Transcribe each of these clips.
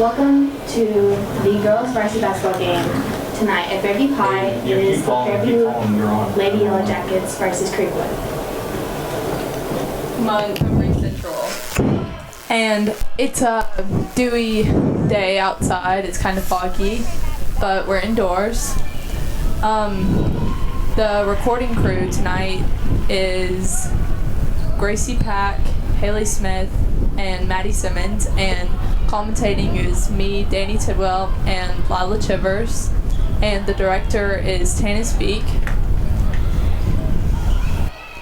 Welcome to the girls varsity basketball game tonight at Fairview High. It is the Fairview Lady Yellow Jackets versus Creekwood. Montgomery Central. And it's a dewy day outside. It's kind of foggy, but we're indoors. The recording crew tonight is Gracie Pack, Haley Smith, and Maddie Simmons, and commentating is me, Danny Tidwell, and Lila Chivers, and the director is Tanis Beek.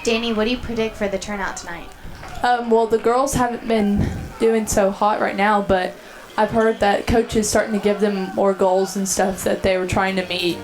Danny, what do you predict for the turnout tonight? Well, the girls haven't been doing so hot right now, but I've heard that coach is starting to give them more goals and stuff that they were trying to meet.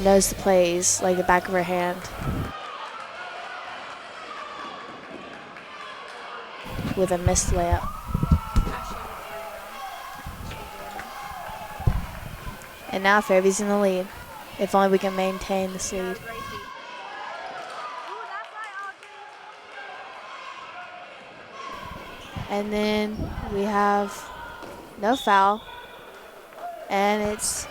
Knows the plays like the back of her hand. With a missed layup. And now Fairview's in the lead. If only we can maintain this lead. And then we have no foul. And it's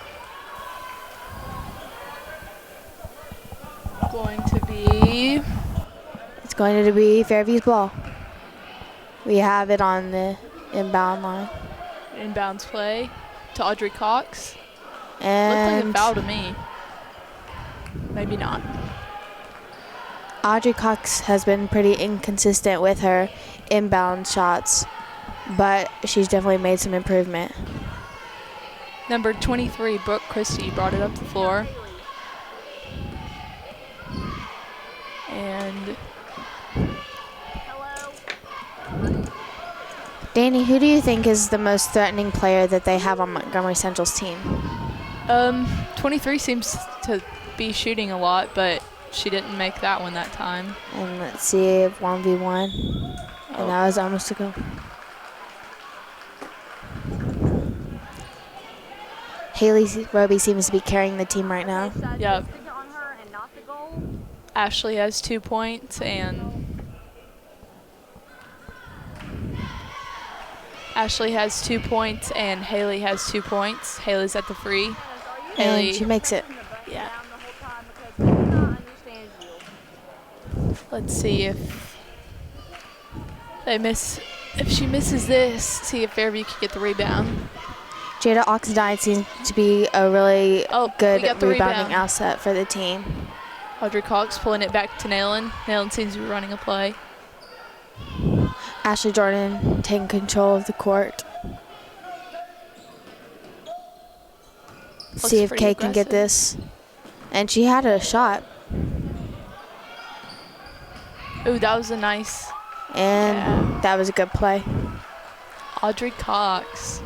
going to be Fairview's ball. We have it on the inbound line. Inbounds play to Audrey Cox. And looks like a foul to me. Maybe not. Audrey Cox has been pretty inconsistent with her inbound shots, but she's definitely made some improvement. Number 23, Brooke Christie, brought it up the floor. And Danny, who do you think is the most threatening player that they have on Montgomery Central's team? 23 seems to be shooting a lot, but she didn't make that one that time. And let's see, 1v1. And that was almost a goal. Haley Roby seems to be carrying the team right now. Yep. Ashley has 2 points, and Haley has 2 points. Haley's at the free. Haley, And she makes it. yeah. Let's see if she misses this, see if Fairview can get the rebound. Jada Oxendine seems to be a really good we got the rebounding rebound. asset for the team. Audrey Cox pulling it back to Nayland. Nayland seems to be running a play. Ashley Jordan taking control of the court. See if pretty Kay can get aggressive. this. And she had a shot. Ooh, that was a nice And that was a good play. Audrey Cox.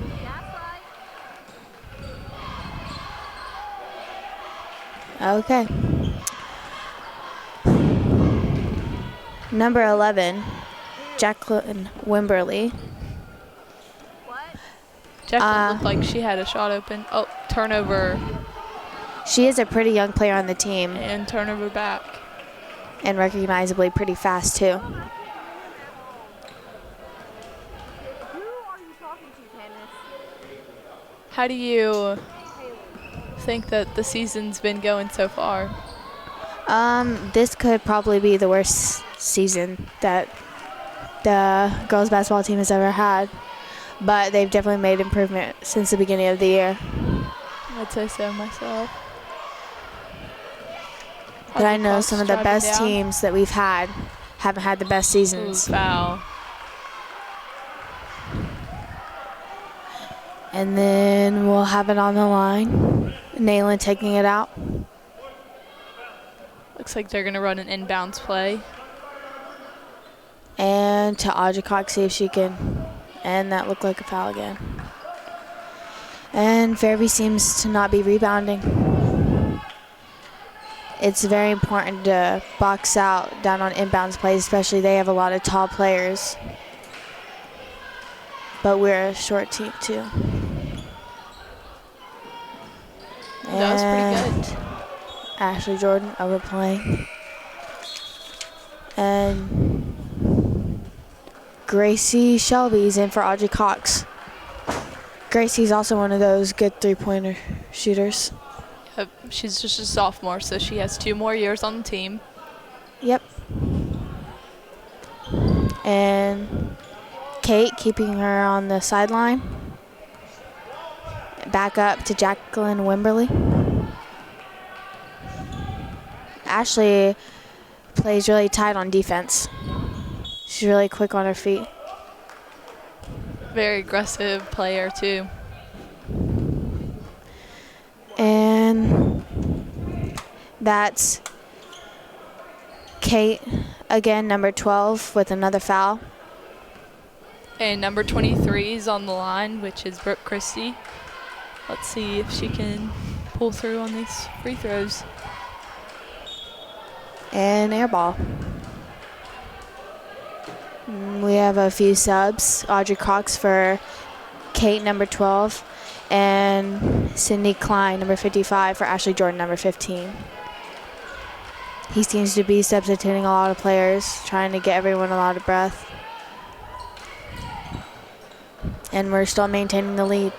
Okay. Number 11, Jacqueline Wimberly. Jacqueline looked like she had a shot open. Oh, turnover She is a pretty young player on the team and turnover back. and recognizably pretty fast too. How do you think that the season's been going so far? This could probably be the worst season that the girls basketball team has ever had, but they've definitely made improvement since the beginning of the year. I'd say so myself. But I know Cox some of the driving best down. teams that we've had haven't had the best Ooh, seasons. foul. And then we'll have it on the line. Nayland taking it out. Looks like they're going to run an inbounds play. And to Audrey Cox, see if she can. And that looked like a foul again. And Fairview seems to not be rebounding. It's very important to box out down on inbounds plays, especially they have a lot of tall players. But we're a short team too. That was pretty good. Ashley Jordan overplaying. And Gracie Shelby's in for Audrey Cox. Gracie's also one of those good three-pointer shooters. She's just a sophomore, so she has 2 more years on the team. Yep. And Kate keeping her on the sideline. Back up to Jacqueline Wimberly. Ashley plays really tight on defense. She's really quick on her feet. Very aggressive player, too. And that's Kate again, number 12, with another foul. And number 23 is on the line, which is Brooke Christie. Let's see if she can pull through on these free throws. And air ball. We have a few subs. Audrey Cox for Kate, number 12. And Sydney Klein, number 55, for Ashley Jordan, number 15. He seems to be substituting a lot of players, trying to get everyone a lot of breath. And we're still maintaining the lead.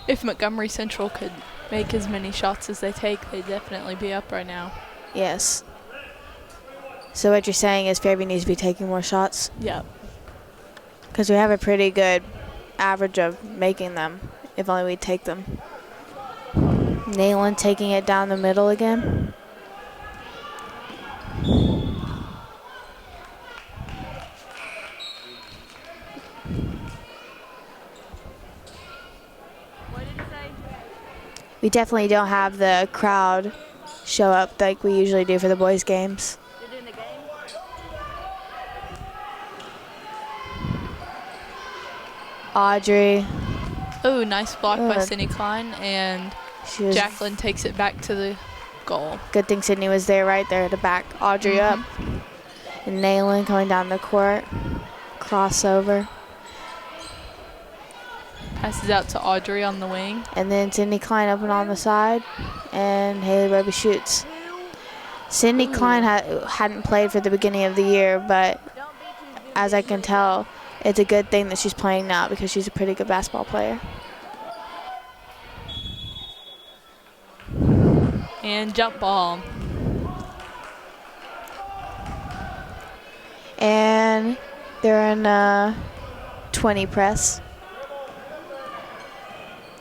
If Montgomery Central could make as many shots as they take, they'd definitely be up right now. Yes. So what you're saying is Fairview needs to be taking more shots? Yep. Because we have a pretty good average of making them, if only we take them. Nayland taking it down the middle again. We definitely don't have the crowd show up like we usually do for the boys' games. Audrey. Oh, nice block by Sydney Klein, and Jacqueline takes it back to the goal. Good thing Sydney was there right there to back Audrey up. And Naylin coming down the court. Crossover. Passes out to Audrey on the wing. And then Sydney Klein open on the side. And Haley Roby shoots. Sydney Klein hadn't played for the beginning of the year, but as I can tell, it's a good thing that she's playing now because she's a pretty good basketball player. And jump ball. And they're in a 20 press.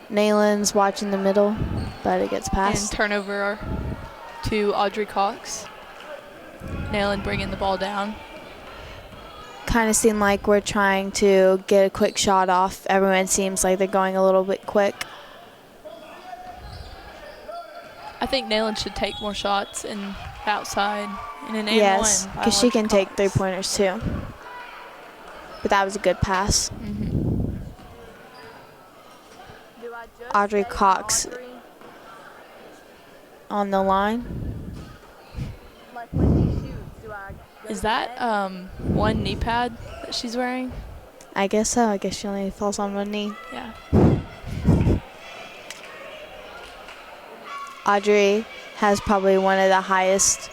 Naylin's watching the middle, but it gets past. And turnover to Audrey Cox. Naylin bringing the ball down. Kind of seem like we're trying to get a quick shot off. Everyone seems like they're going a little bit quick. I think Naylin should take more shots and outside in an yes, and 1. Because she can take 3-pointers too. But that was a good pass. Audrey Cox on the line. Is that one knee pad that she's wearing? I guess so. I guess she only falls on one knee. Yeah. Audrey has probably one of the highest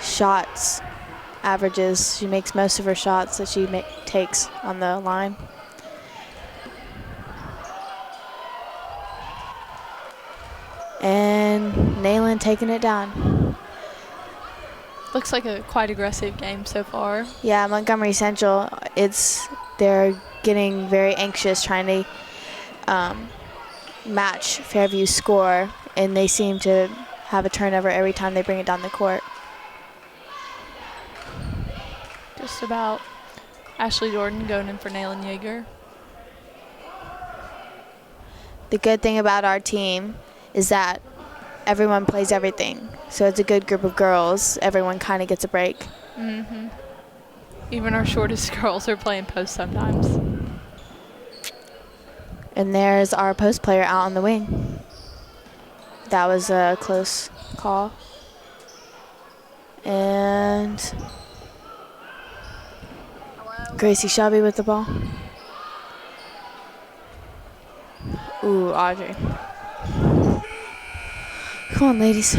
shots averages. She makes most of her shots that she takes on the line. And Naylin taking it down. Looks like a quite aggressive game so far. Yeah, Montgomery Central, they're getting very anxious trying to match Fairview's score, and they seem to have a turnover every time they bring it down the court. Just about. Ashley Jordan going in for Naylin Yeager. The good thing about our team is that everyone plays everything. So it's a good group of girls. Everyone kind of gets a break. Even our shortest girls are playing post sometimes. And there's our post player out on the wing. That was a close call. And Gracie Shelby with the ball. Ooh, Audrey. Come on, ladies.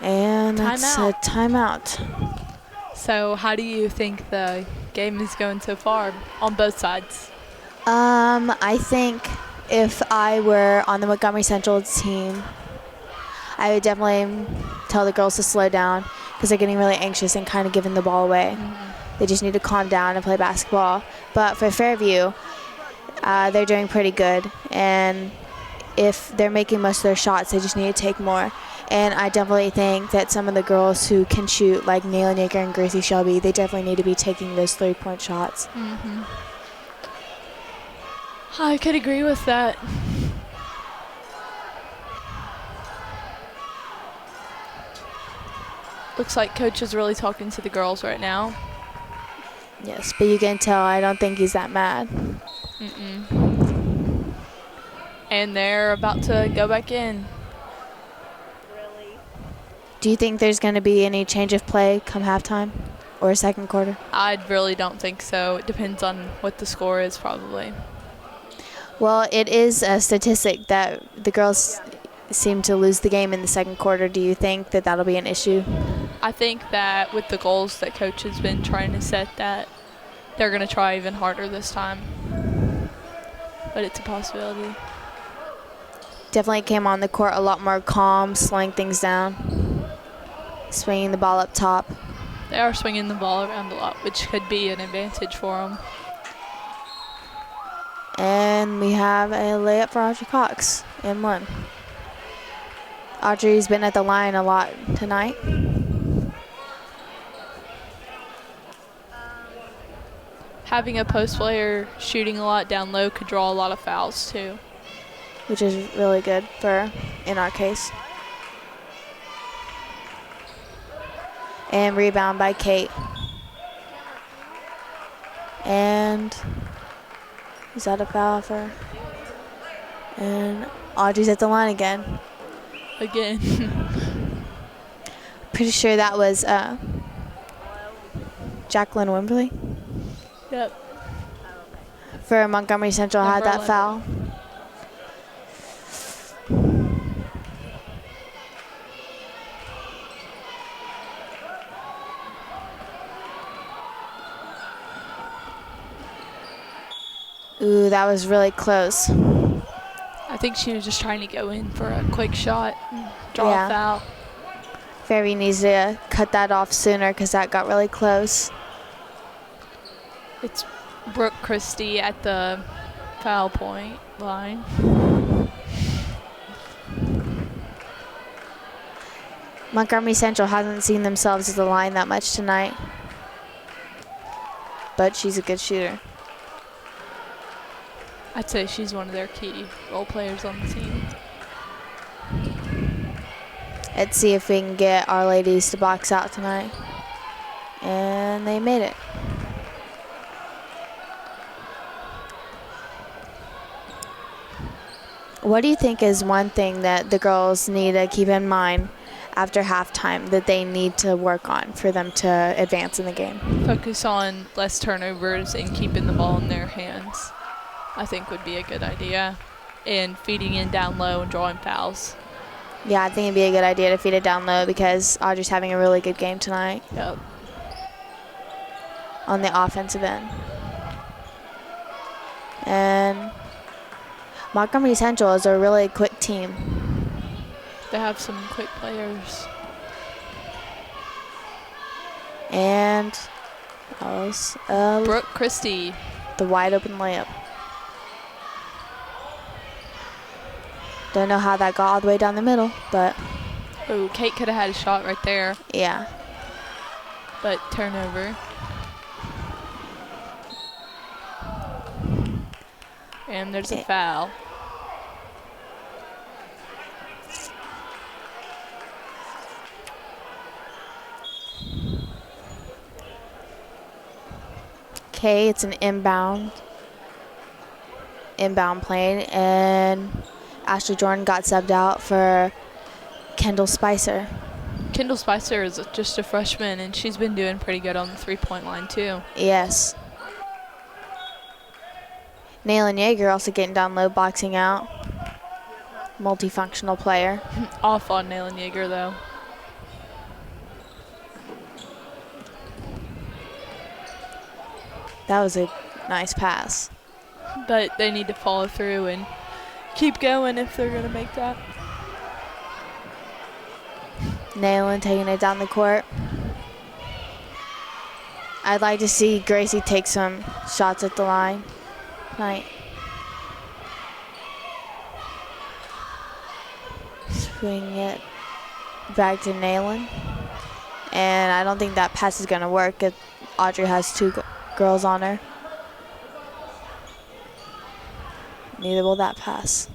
And that's a timeout. So how do you think the game is going so far on both sides? I think if I were on the Montgomery Central team, I would definitely tell the girls to slow down because they're getting really anxious and kind of giving the ball away. They just need to calm down and play basketball. But for Fairview, they're doing pretty good. And if they're making most of their shots, they just need to take more. And I definitely think that some of the girls who can shoot, like Naylin Yeager and Gracie Shelby, they definitely need to be taking those 3-point shots. I could agree with that. Looks like Coach is really talking to the girls right now. Yes, but you can tell I don't think he's that mad. And they're about to go back in. Do you think there's going to be any change of play come halftime or second quarter? I really don't think so. It depends on what the score is probably. Well, it is a statistic that the girls seem to lose the game in the second quarter. Do you think that that'll be an issue? I think that with the goals that Coach has been trying to set, that they're going to try even harder this time. But it's a possibility. Definitely came on the court a lot more calm, slowing things down, swinging the ball up top. They are swinging the ball around a lot, which could be an advantage for them. And we have a layup for Audrey Cox and 1. Audrey's been at the line a lot tonight. Having a post player shooting a lot down low could draw a lot of fouls too. Which is really good in our case. And rebound by Kate. And is that a foul for? And Audrey's at the line again. Pretty sure that was Jacqueline Wimberly. Yep. For Montgomery Central had that 11. foul. Ooh, that was really close. I think she was just trying to go in for a quick shot and draw Yeah. a foul. Fairview needs to cut that off sooner because that got really close. It's Brooke Christie at the foul point line. Montgomery Central hasn't seen themselves at the line that much tonight. But she's a good shooter. I'd say she's one of their key role players on the team. Let's see if we can get our ladies to box out tonight. And they made it. What do you think is one thing that the girls need to keep in mind after halftime that they need to work on for them to advance in the game? Focus on less turnovers and keeping the ball in their hands, I think would be a good idea. And feeding in down low and drawing fouls. Yeah, I think it'd be a good idea to feed it down low because Audrey's having a really good game tonight Yep. on the offensive end. And Montgomery Central is a really quick team. They have some quick players. And that was Brooke Christie. the wide open layup. Don't know how that got all the way down the middle, but Oh, Kate could have had a shot right there, yeah. but turnover. And there's a foul. Okay, it's an inbound plane, and Ashley Jordan got subbed out for Kendall Spicer. Kendall Spicer is just a freshman, and she's been doing pretty good on the three-point line, too. Yes. Naylin Yeager also getting down low, boxing out. Multifunctional player. Off on Naylin Yeager, though. That was a nice pass. But they need to follow through and keep going if they're going to make that. Naylin taking it down the court. I'd like to see Gracie take some shots at the line tonight. Swing it back to Naylin. And I don't think that pass is going to work if Audrey has two girls on her. Neither will that pass.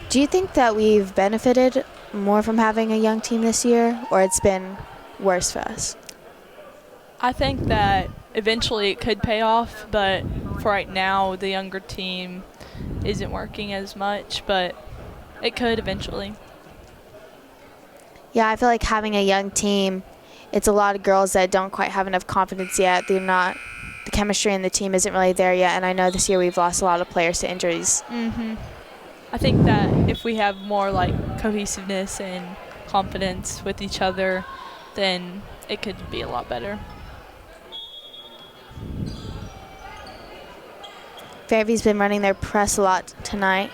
Do you think that we've benefited more from having a young team this year, or it's been worse for us? I think that eventually it could pay off, but for right now, the younger team isn't working as much, but it could eventually. Yeah, I feel like having a young team, it's a lot of girls that don't quite have enough confidence yet. The chemistry in the team isn't really there yet, and I know this year we've lost a lot of players to injuries. Mm-hmm. I think that if we have more like cohesiveness and confidence with each other, then it could be a lot better. Fairview's been running their press a lot tonight,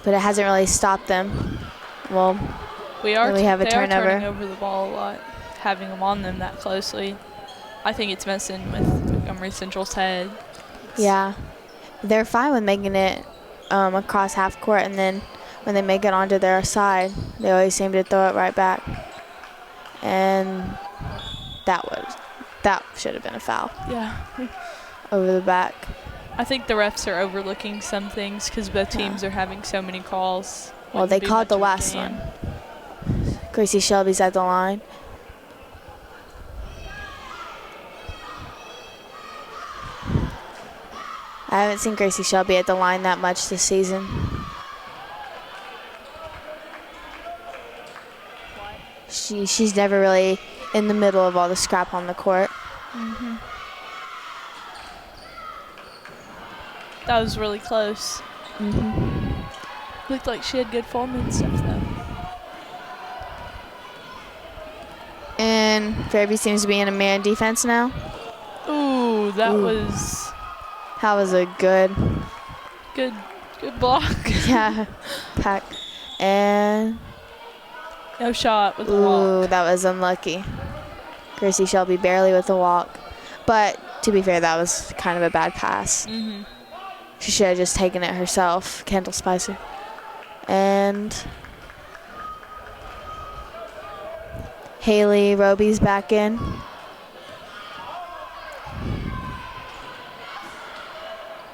but it hasn't really stopped them. Well, we have a they turnover. are turning over the ball a lot, having them on them that closely. I think it's messing with Montgomery Central's head. Yeah, they're fine with making it across half court, and then when they make it onto their side, they always seem to throw it right back. And that should have been a foul. Yeah. Over the back. I think the refs are overlooking some things because both teams are having so many calls. Well, they Wouldn't be called the much of a last game. one. Gracie Shelby's at the line. I haven't seen Gracie Shelby at the line that much this season. She's never really in the middle of all the scrap on the court. That was really close. Looked like she had good form and stuff, though. And Fairview seems to be in a man defense now. Ooh, that was That was a good, good block. yeah, pack. And No shot with the walk. that was unlucky. Gracie Shelby barely with the walk. But to be fair, that was kind of a bad pass. She should have just taken it herself, Kendall Spicer. And Haley Roby's back in.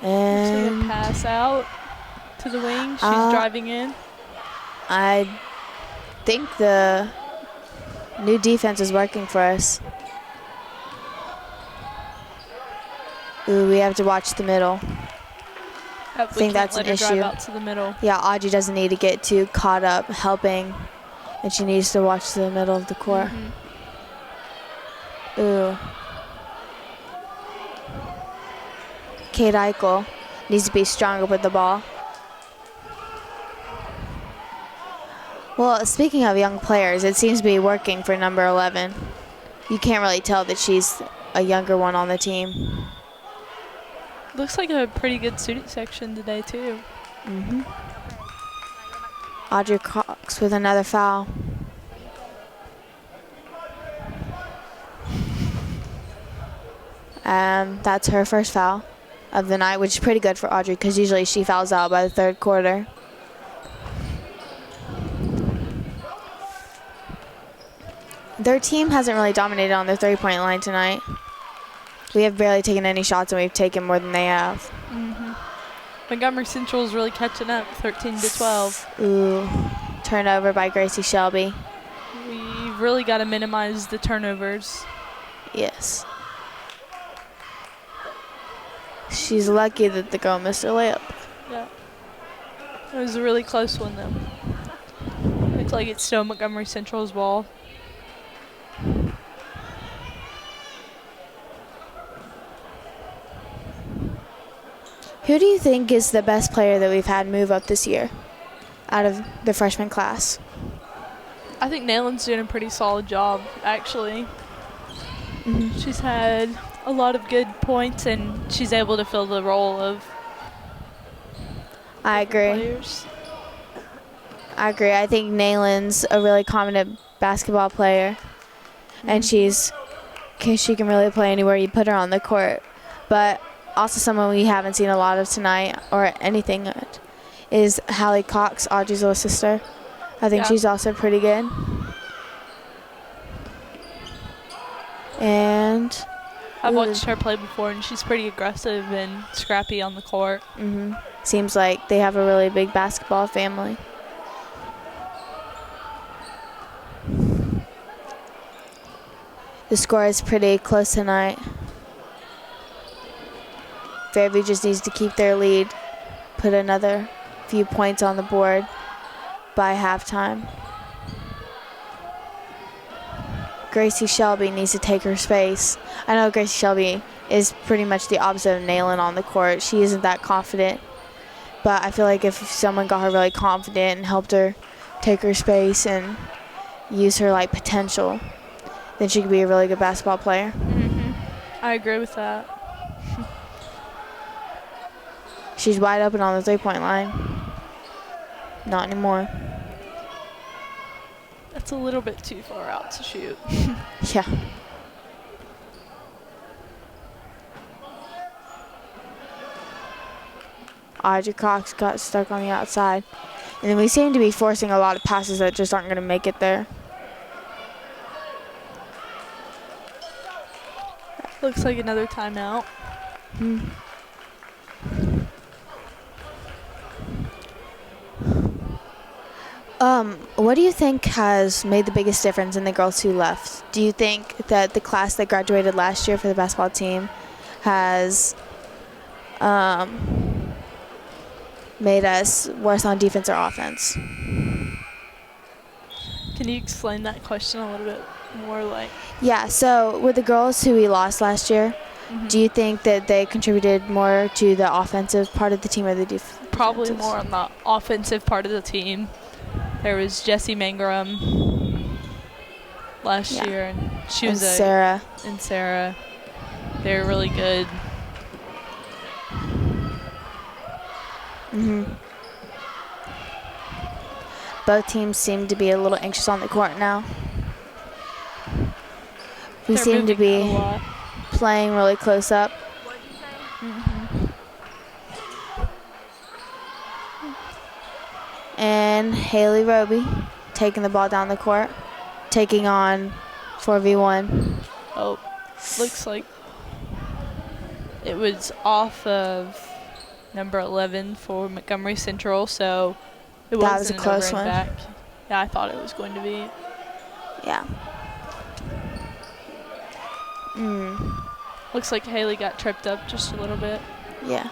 And Take a pass out to the wing. She's driving in. I think the new defense is working for us. Ooh, we have to watch the middle. I think that's an issue. Drive out to the middle. Yeah, Audrey doesn't need to get too caught up helping, and she needs to watch the middle of the court. Ooh. Kate Eichel needs to be stronger with the ball. Well, speaking of young players, it seems to be working for number 11. You can't really tell that she's a younger one on the team. Looks like a pretty good student section today, too. Audrey Cox with another foul. That's her first foul of the night, which is pretty good for Audrey because usually she fouls out by the third quarter. Their team hasn't really dominated on their three-point line tonight. We have barely taken any shots, and we've taken more than they have. Montgomery Central is really catching up, 13-12. Ooh, turnover by Gracie Shelby. We've really got to minimize the turnovers. Yes. She's lucky that the girl missed her layup. Yeah. It was a really close one, though. Looks like it's still Montgomery Central's ball. Who do you think is the best player that we've had move up this year out of the freshman class? I think Nalen's doing a pretty solid job, actually. She's had a lot of good points, and she's able to fill the role of I agree. players. I agree. I think Nalen's a really confident basketball player, and she can really play anywhere you put her on the court. But also someone we haven't seen a lot of tonight or anything yet is Hallie Cox, Audrey's little sister. I think she's also pretty good. And I've watched her play before, and she's pretty aggressive and scrappy on the court. Seems like they have a really big basketball family. The score is pretty close tonight. Fairview just needs to keep their lead, put another few points on the board by halftime. Gracie Shelby needs to take her space. I know Gracie Shelby is pretty much the opposite of Nayland on the court. She isn't that confident, but I feel like if someone got her really confident and helped her take her space and use her like potential, then she could be a really good basketball player. I agree with that. She's wide open on the three-point line. Not anymore. That's a little bit too far out to shoot. Yeah. Audrey Cox got stuck on the outside. And then we seem to be forcing a lot of passes that just aren't going to make it there. Looks like another timeout. What do you think has made the biggest difference in the girls who left? Do you think that the class that graduated last year for the basketball team has made us worse on defense or offense? Can you explain that question a little bit more? Like, Yeah, so with the girls who we lost last year, do you think that they contributed more to the offensive part of the team or the defensive? probably more on the offensive part of the team. There was Jessie Mangrum last year, and she was Sarah. And Sarah. They were really good. Both teams seem to be a little anxious on the court now. We They're seem to moving be a lot. playing really close up. And Haley Roby taking the ball down the court, taking on 4v1. Oh, looks like it was off of number 11 for Montgomery Central, so it That was a wasn't close an over one. and back. Yeah, I thought it was going to be. Yeah. Looks like Haley got tripped up just a little bit. Yeah.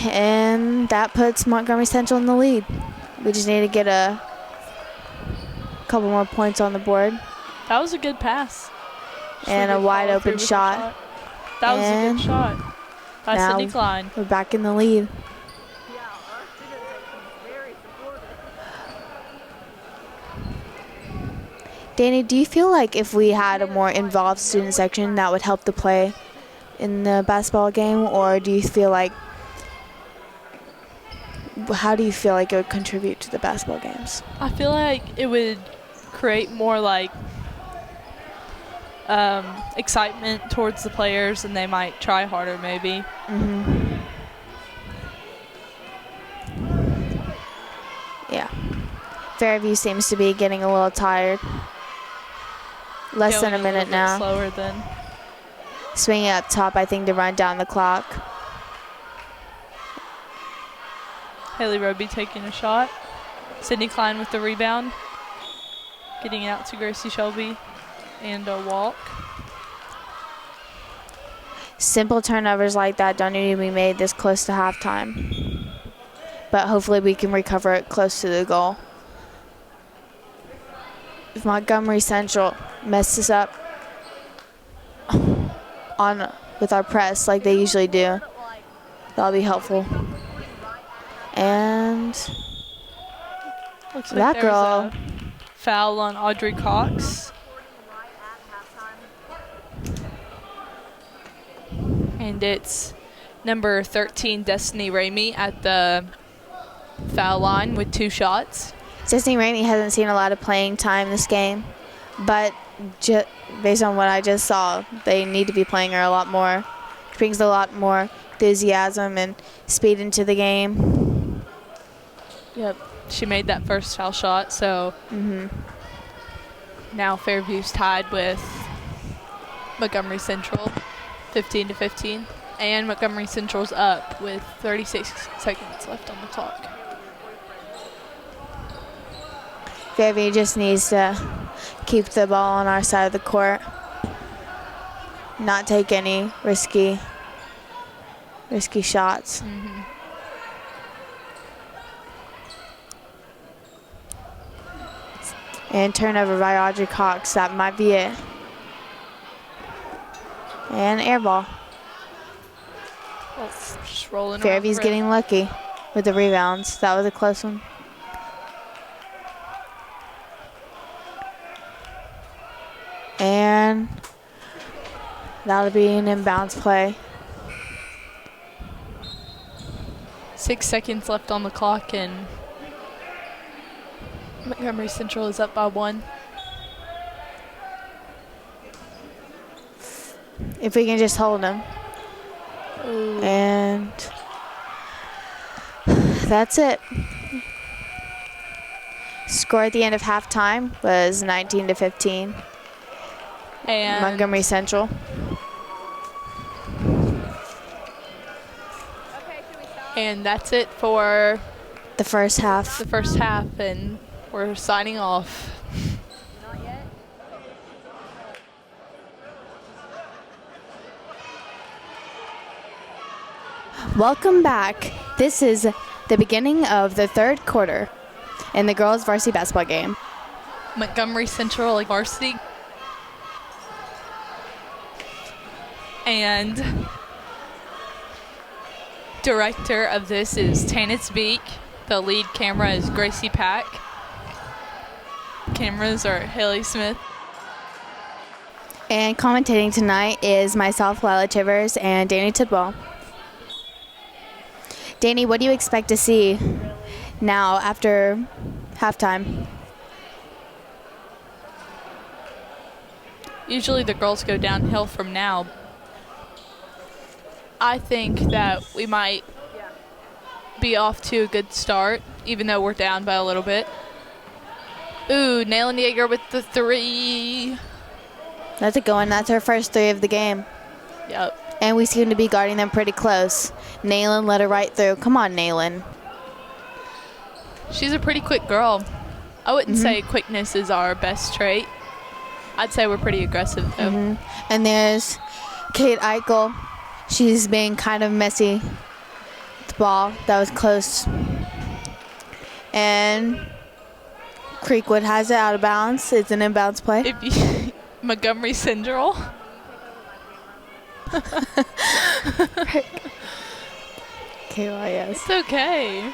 And that puts Montgomery Central in the lead. We just need to get a couple more points on the board. That was a good pass. And a wide open That shot. was a And good shot by now Sydney Klein. we're back in the lead. Danny, do you feel like if we had a more involved student section that would help the play in the basketball game, or do you feel like, how do you feel like it would contribute to the basketball games? I feel like it would create more like excitement towards the players, and they might try harder maybe. Yeah. Fairview seems to be getting a little tired. Less than a Going minute little bit now. Slower than. Swinging up top, I think, to run down the clock. Haley Roby taking a shot. Sydney Klein with the rebound. Getting it out to Gracie Shelby. And a walk. Simple turnovers like that don't need to be made this close to halftime. But hopefully we can recover it close to the goal. If Montgomery Central messes up with our press like they usually do, that'll be helpful. And Looks like that there's girl. a foul on Audrey Cox. And it's number 13, Destiny Ramey, at the foul line with 2 shots. Destiny Ramey hasn't seen a lot of playing time this game, but based on what I just saw, they need to be playing her a lot more. She brings a lot more enthusiasm and speed into the game. Yep. She made that first foul shot, so now Fairview's tied with Montgomery Central, 15-15. And Montgomery Central's up with 36 seconds left on the clock. Fairview just needs to keep the ball on our side of the court, not take any risky shots. And turnover by Audrey Cox. That might be it. And air ball. Oh, just rolling. Fairview's around. getting lucky with the rebounds. That was a close one. And that'll be an inbounds play. 6 seconds left on the clock, and Montgomery Central is up by 1. If we can just hold them. Ooh. And that's it. Score at the end of halftime was 19-15. And Montgomery Central. And that's it for The first half. And we're signing off. Welcome back. This is the beginning of the third quarter in the girls' varsity basketball game. Montgomery Central varsity. And director of this is Tanitz Beek. The lead camera is Gracie Pack. Cameras are Haley Smith. And commentating tonight is myself, Lila Chivers, and Danny Tidwell. Danny, what do you expect to see now after halftime? Usually the girls go downhill from now. I think that we might be off to a good start, even though we're down by a little bit. Ooh, Nayland Yeager with the 3. That's a good one. That's her first 3 of the game. Yep. And we seem to be guarding them pretty close. Nayland let her right through. Come on, Nayland. She's a pretty quick girl. I wouldn't say quickness is our best trait. I'd say we're pretty aggressive, though. And there's Kate Eichel. She's being kind of messy. The ball, that was close. And Creekwood has it out of bounds. It's an inbounds play. Montgomery Central. KYS. It's okay.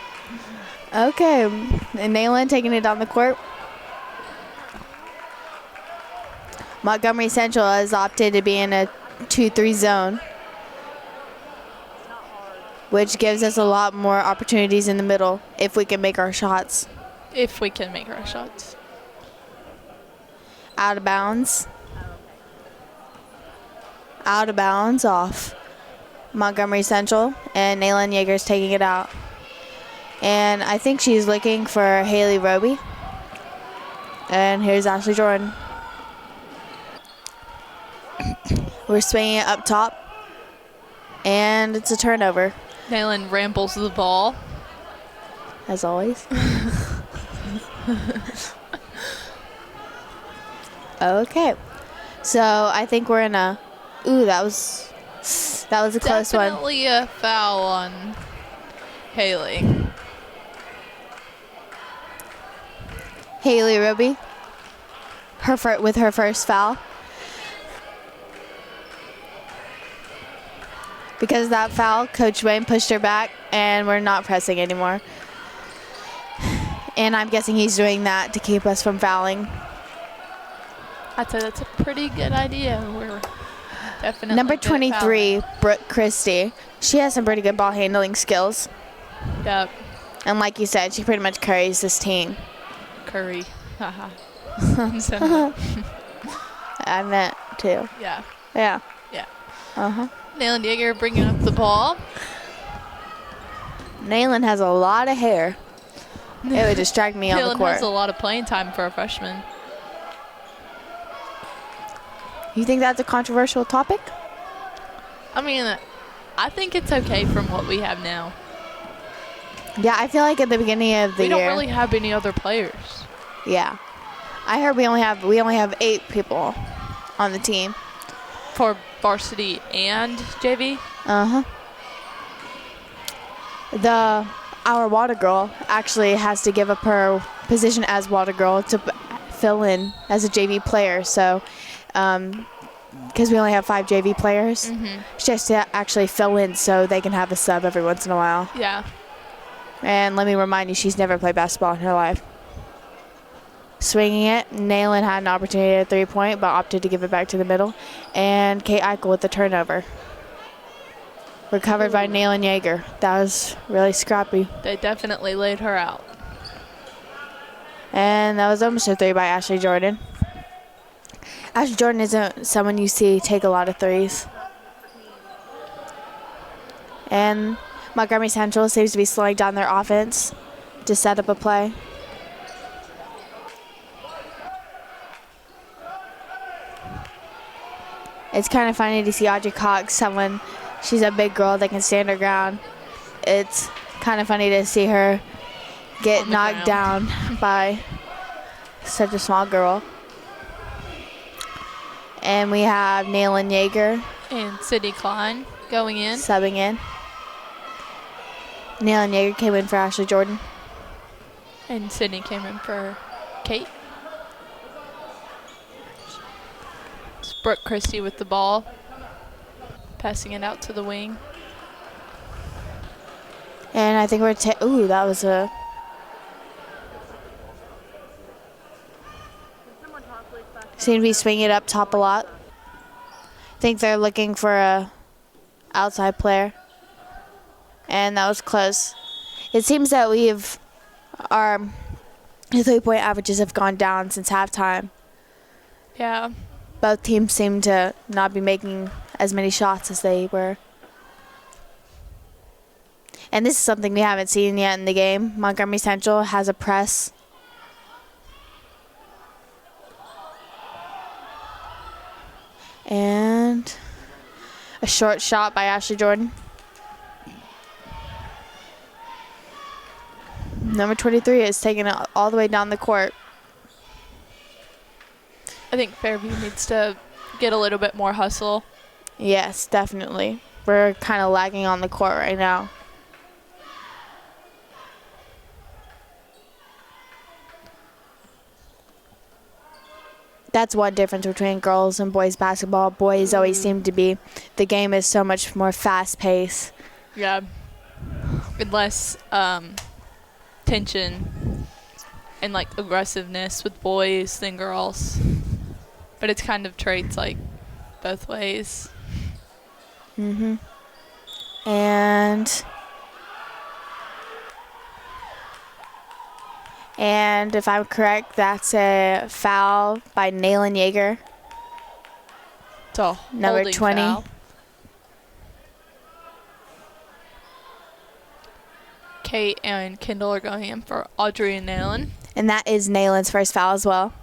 Okay, and Nayland taking it down the court. Montgomery Central has opted to be in a 2-3 zone, which gives us a lot more opportunities in the middle if we can make our shots. If we can make our shots. Out of bounds. Out of bounds off Montgomery Central, and Nayland Yeager's taking it out. And I think she's looking for Haley Roby. And here's Ashley Jordan. We're swinging it up top, and it's a turnover. Nayland rambles the ball. As always. Okay. So I think we're in a... Ooh, that was a close one. Definitely a foul on Haley. Haley Roby, with her first foul. Because of that foul, Coach Wayne pushed her back, and we're not pressing anymore. And I'm guessing he's doing that to keep us from fouling. I'd say that's a pretty good idea. We're definitely Number good at 23, fouling. Brooke Christie. She has some pretty good ball handling skills. Yep. And like you said, she pretty much carries this team. Curry. Haha. I meant to. Yeah. Yeah. Yeah. Uh-huh. Nayland Yeager bringing up the ball. Nayland has a lot of hair. It would distract me on the Nayland court. has a lot of playing time for a freshman. You think that's a controversial topic? I mean, I think it's okay from what we have now. Yeah, I feel like at the beginning of the We year. don't really have any other players. Yeah. I heard we only have 8 people on the team. For varsity and JV? Uh-huh. Our water girl actually has to give up her position as water girl to fill in as a JV player. So, because we only have 5 JV players, she has to actually fill in so they can have a sub every once in a while. Yeah. And let me remind you, she's never played basketball in her life. Swinging it, Nayland had an opportunity at 3-point, but opted to give it back to the middle. And Kate Eichel with the turnover. Recovered by Nayland Yeager. That was really scrappy. They definitely laid her out. And that was almost a 3 by Ashley Jordan. Ashley Jordan isn't someone you see take a lot of threes. And Montgomery Central seems to be slowing down their offense to set up a play. It's kind of funny to see Audrey Cox, she's a big girl that can stand her ground. It's kind of funny to see her get On the knocked ground. down by such a small girl. And we have Naylon Yeager And Sydney Klein going in. subbing in. Naylon Yeager came in for Ashley Jordan. And Sydney came in for Kate. It's Brooke Christie with the ball. Passing it out to the wing. And I think we're ooh, that was a seem to be swinging it up top a lot. I think they're looking for a outside player. And that was close. It seems that our 3-point averages have gone down since halftime. Yeah. Both teams seem to not be making as many shots as they were. And this is something we haven't seen yet in the game. Montgomery Central has a press. And a short shot by Ashley Jordan. Number 23 is taking it all the way down the court. I think Fairview needs to get a little bit more hustle. Yes, definitely. We're kind of lagging on the court right now. That's one difference between girls and boys basketball. Boys always seem to be, the game is so much more fast-paced. Yeah. With less tension and like aggressiveness with boys than girls. But it's kind of traits like both ways. Mm-hmm. And if I'm correct, that's a foul by Naylon Yeager. It's a Number holding 20. foul. Kate and Kendall are going in for Audrey and Nayland. And that is Naylon's first foul as well.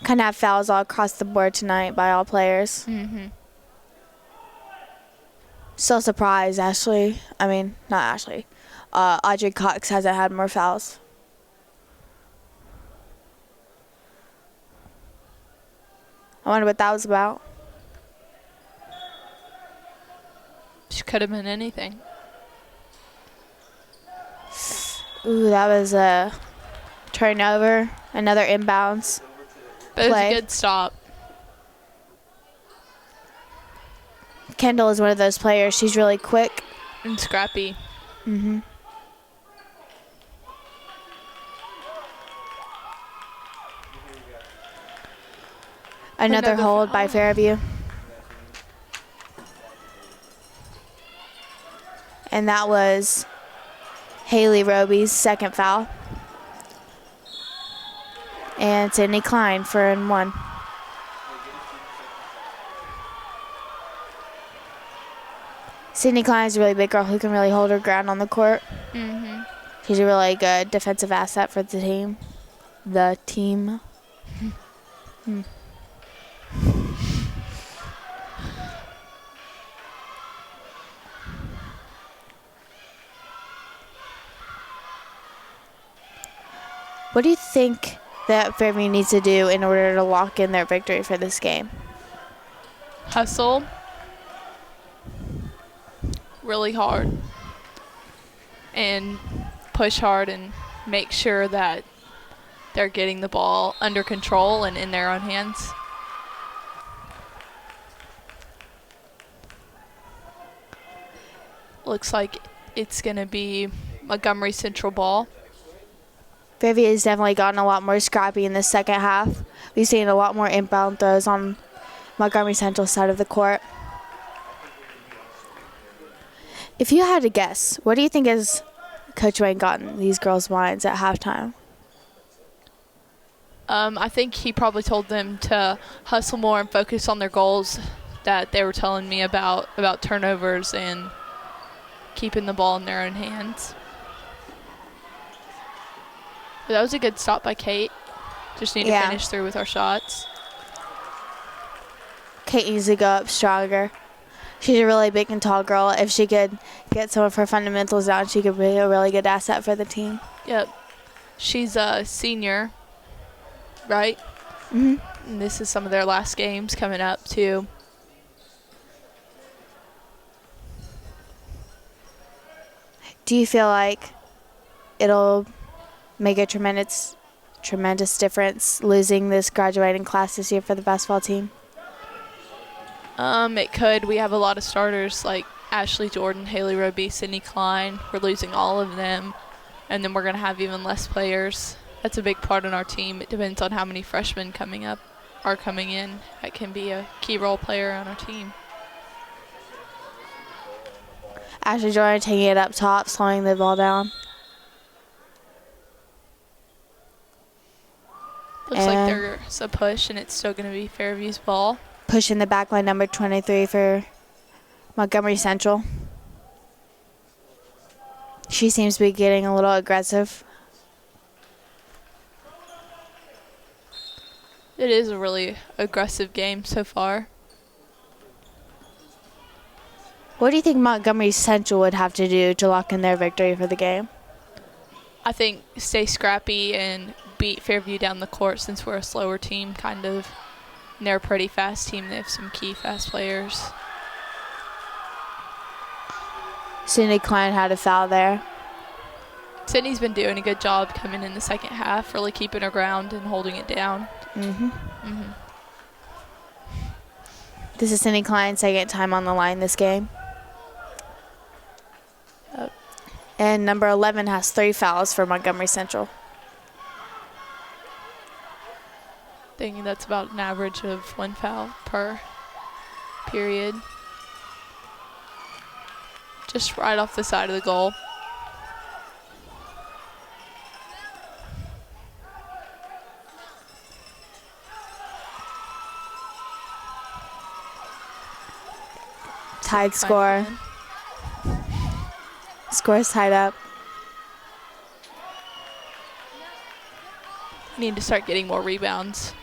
Kind of have fouls all across the board tonight by all players. Mm-hmm. Still surprised, Audrey Cox hasn't had more fouls. I wonder what that was about. She could have been anything. Ooh, that was a turnover. Another inbounds. But it was play. a good stop. Kendall is one of those players. She's really quick. And scrappy. Mm-hmm. Another hold by Fairview. And that was Haley Roby's second foul. And Sydney Klein for and one. Sydney Klein is a really big girl who can really hold her ground on the court. Mm-hmm. She's a really good defensive asset for the team. The team. What do you think that Fairview needs to do in order to lock in their victory for this game? Hustle. Really hard. And push hard and make sure that they're getting the ball under control and in their own hands. Looks like it's going to be Montgomery Central ball. Fairview has definitely gotten a lot more scrappy in the second half. We've seen a lot more inbound throws on Montgomery Central's side of the court. If you had to guess, what do you think has Coach Wayne gotten these girls' minds at halftime? I think he probably told them to hustle more and focus on their goals that they were telling me about turnovers and keeping the ball in their own hands. But that was a good stop by Kate. Just need to finish through with our shots. Kate needs to go up stronger. She's a really big and tall girl. If she could get some of her fundamentals down, she could be a really good asset for the team. Yep. She's a senior, right? Mm-hmm. And this is some of their last games coming up, too. Do you feel like it'll make a tremendous difference losing this graduating class this year for the basketball team? It could. We have a lot of starters like Ashley Jordan, Haley Roby, Sydney Klein. We're losing all of them. And then we're going to have even less players. That's a big part in our team. It depends on how many freshmen are coming in. That can be a key role player on our team. Ashley Jordan taking it up top, slowing the ball down. Looks like there's a push, and it's still going to be Fairview's ball. Pushing the back line, number 23 for Montgomery Central. She seems to be getting a little aggressive. It is a really aggressive game so far. What do you think Montgomery Central would have to do to lock in their victory for the game? I think stay scrappy and beat Fairview down the court since we're a slower team, kind of. And they're a pretty fast team. They have some key fast players. Sydney Klein had a foul there. Sydney's been doing a good job coming in the second half, really keeping her ground and holding it down. This is Sydney Klein's second time on the line this game. And number 11 has 3 fouls for Montgomery Central. Thinking that's about an average of 1 foul per period. Just right off the side of the goal. Tied score. Score's tied up. Need to start getting more rebounds.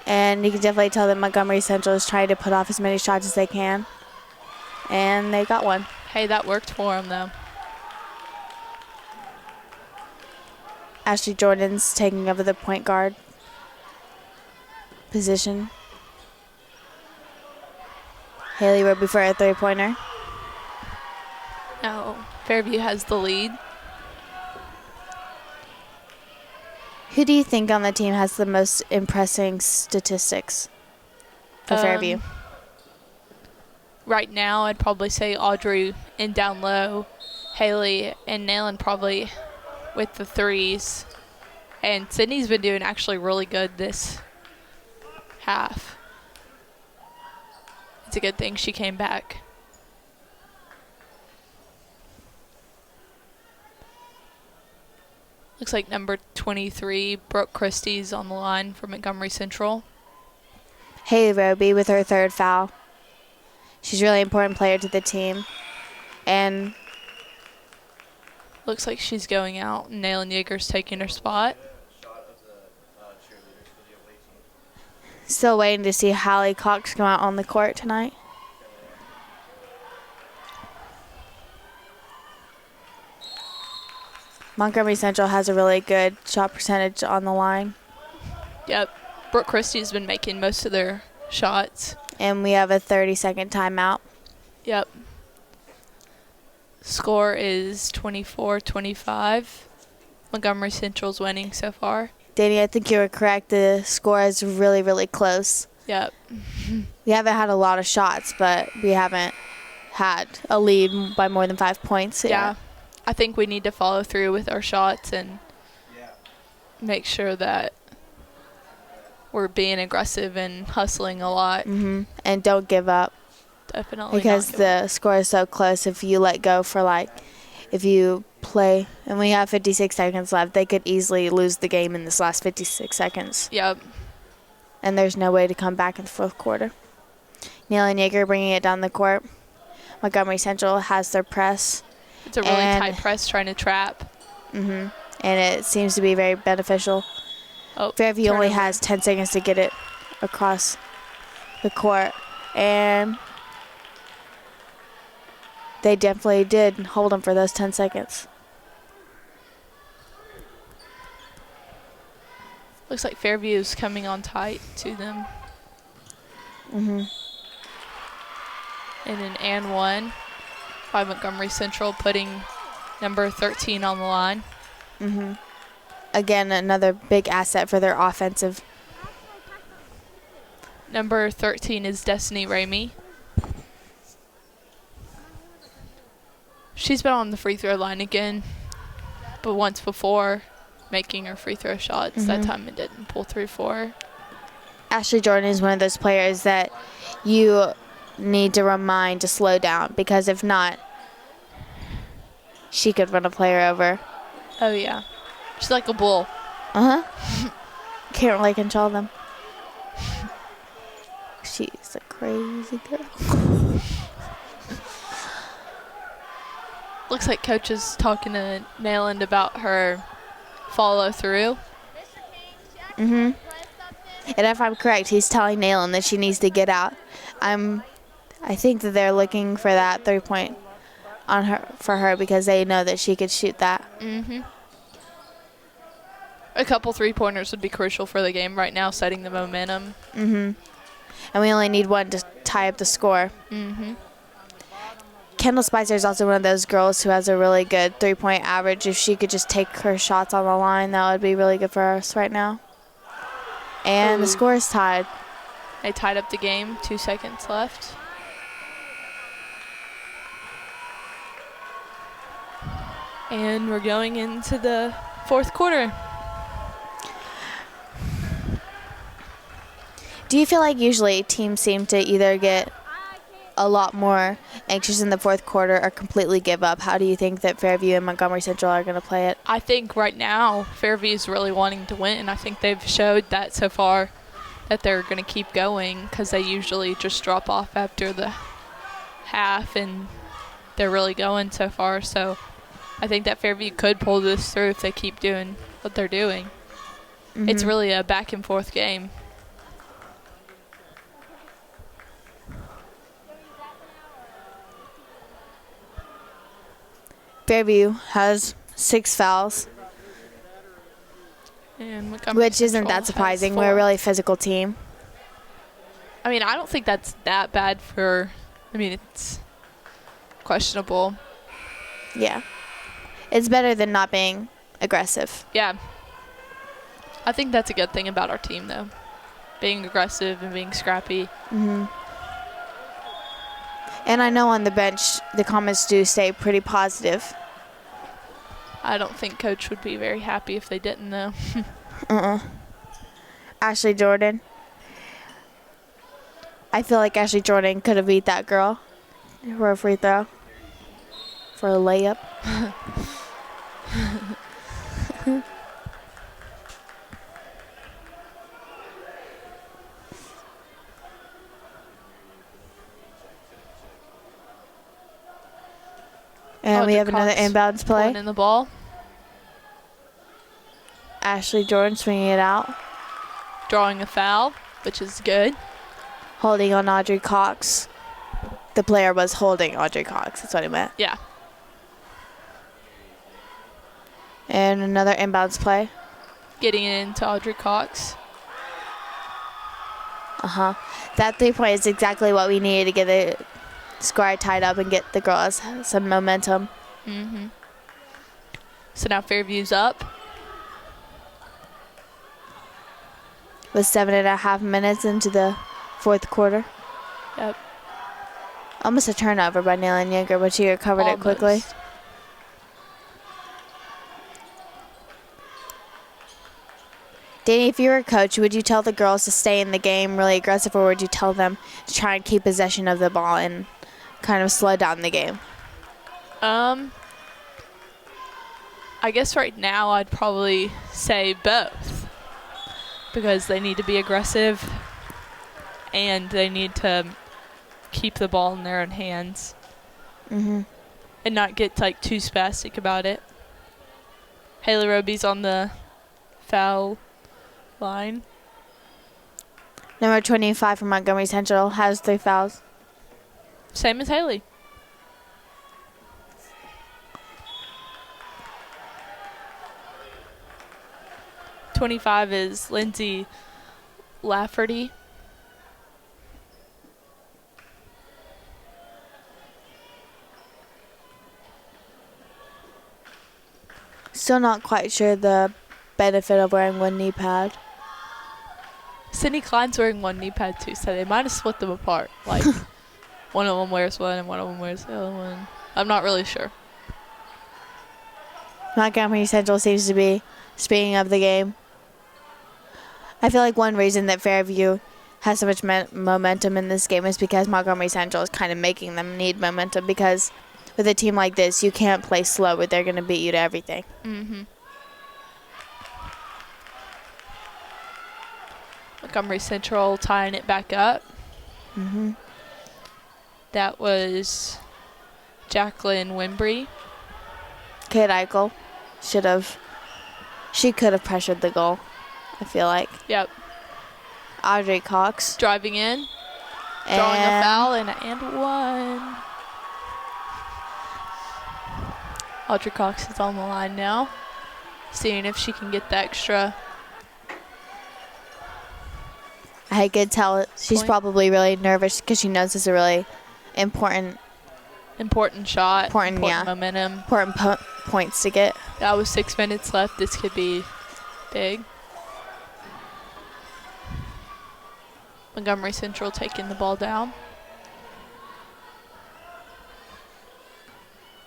And you can definitely tell that Montgomery Central is trying to put off as many shots as they can. And they got one. Hey, that worked for them, though. Ashley Jordan's taking over the point guard position. Haley Roby for a 3-pointer. Now, Fairview has the lead. Who do you think on the team has the most impressing statistics for Fairview? Right now, I'd probably say Audrey in down low, Haley and Nayland probably with the threes. And Sydney's been doing actually really good this half. It's a good thing she came back. Looks like number 23, Brooke Christie's on the line for Montgomery Central. Haley Roby with her 3rd foul. She's a really important player to the team. And looks like she's going out. Nayland Yeager's taking her spot. Still waiting to see Hallie Cox come out on the court tonight. Montgomery Central has a really good shot percentage on the line. Yep. Brooke Christie's been making most of their shots. And we have a 30-second timeout. Yep. Score is 24-25. Montgomery Central's winning so far. Danny, I think you were correct. The score is really, really close. Yep. We haven't had a lot of shots, but we haven't had a lead by more than 5 points. Yeah. I think we need to follow through with our shots and make sure that we're being aggressive and hustling a lot. And don't give up. Definitely. Because the score is so close. If you let go for if you play and we have 56 seconds left, they could easily lose the game in this last 56 seconds. Yep. And there's no way to come back in the 4th quarter. Nayland Yeager bringing it down the court. Montgomery Central has their press. It's a really tight press trying to trap. And it seems to be very beneficial. Oh, Fairview only turnover. has 10 seconds to get it across the court. And they definitely did hold them for those 10 seconds. Looks like Fairview's coming on tight to them. Mm-hmm. And an one by Montgomery Central, putting number 13 on the line. Mm-hmm. Again, another big asset for their offensive. Number 13 is Destiny Ramey. She's been on the free throw line again, but once before making her free throw shots. That time it didn't pull through for her. Ashley Jordan is one of those players that you need to remind to slow down, because if not, she could run a player over. Oh, yeah. She's like a bull. Uh-huh. Can't really control them. She's a crazy girl. Looks like Coach is talking to Nayland about her follow through. Mm-hmm. And if I'm correct, he's telling Nayland that she needs to get out. I think that they're looking for that 3-point on her for her, because they know that she could shoot that. Mm-hmm. A couple three-pointers would be crucial for the game right now, setting the momentum. Mm-hmm. And we only need one to tie up the score. Mm-hmm. Kendall Spicer is also one of those girls who has a really good 3-point average. If she could just take her shots on the line, that would be really good for us right now. And the score is tied. They tied up the game, 2 seconds left. And we're going into the fourth quarter. Do you feel like usually teams seem to either get a lot more anxious in the fourth quarter or completely give up? How do you think that Fairview and Montgomery Central are going to play it? I think right now Fairview's really wanting to win. I think they've showed that so far, that they're going to keep going, because they usually just drop off after the half, and they're really going so far. So I think that Fairview could pull this through if they keep doing what they're doing. Mm-hmm. It's really a back and forth game. Fairview has 6 fouls, And Montgomery which isn't Central that surprising. has We're a 4. really physical team. I mean, I don't think that's that bad for, I mean, it's questionable. Yeah. It's better than not being aggressive. Yeah. I think that's a good thing about our team, though. Being aggressive and being scrappy. Mm-hmm. And I know on the bench the comments do stay pretty positive. I don't think Coach would be very happy if they didn't, though. Ashley Jordan. I feel like Ashley Jordan could have beat that girl for a free throw. For a layup. And we have another Cox inbounds play. pulling in the ball. Ashley Jordan swinging it out. Drawing a foul, which is good. Holding on Audrey Cox. The player was holding Audrey Cox. That's what he meant. Yeah. And another inbounds play. Getting it into Audrey Cox. That 3-point is exactly what we needed to get the score tied up and get the girls some momentum. Mm-hmm. So now Fairview's up. With 7.5 minutes into the fourth quarter. Yep. Almost a turnover by Nayland Yeager, but she recovered it quickly. Almost. Danny, if you were a coach, would you tell the girls to stay in the game really aggressive, or would you tell them to try and keep possession of the ball and kind of slow down the game? I guess right now I'd probably say both, because they need to be aggressive and they need to keep the ball in their own hands and not get like too spastic about it. Haley Roby's on the foul line. Number 25 from Montgomery Central has 3 fouls. Same as Haley. '25 is Lindsay Lafferty. Still not quite sure the benefit of wearing one knee pad. Sydney Klein's wearing one knee pad too, so they might have split them apart. Like, one of them wears one and one of them wears the other one. I'm not really sure. Montgomery Central seems to be speeding up the game. I feel like one reason that Fairview has so much momentum in this game is because Montgomery Central is kind of making them need momentum, because with a team like this, you can't play slow, but they're going to beat you to everything. Mm-hmm. Montgomery Central tying it back up. Mm-hmm. That was Jacqueline Wimbrey. Kate Eichel she could have pressured the goal, I feel like. Yep. Audrey Cox. Driving in, drawing a foul, and one. Audrey Cox is on the line now, seeing if she can get the extra. I could tell she's Point. probably really nervous because she knows it's a really important shot. Important yeah. momentum. Important points to get. That was 6 minutes left. This could be big. Montgomery Central taking the ball down.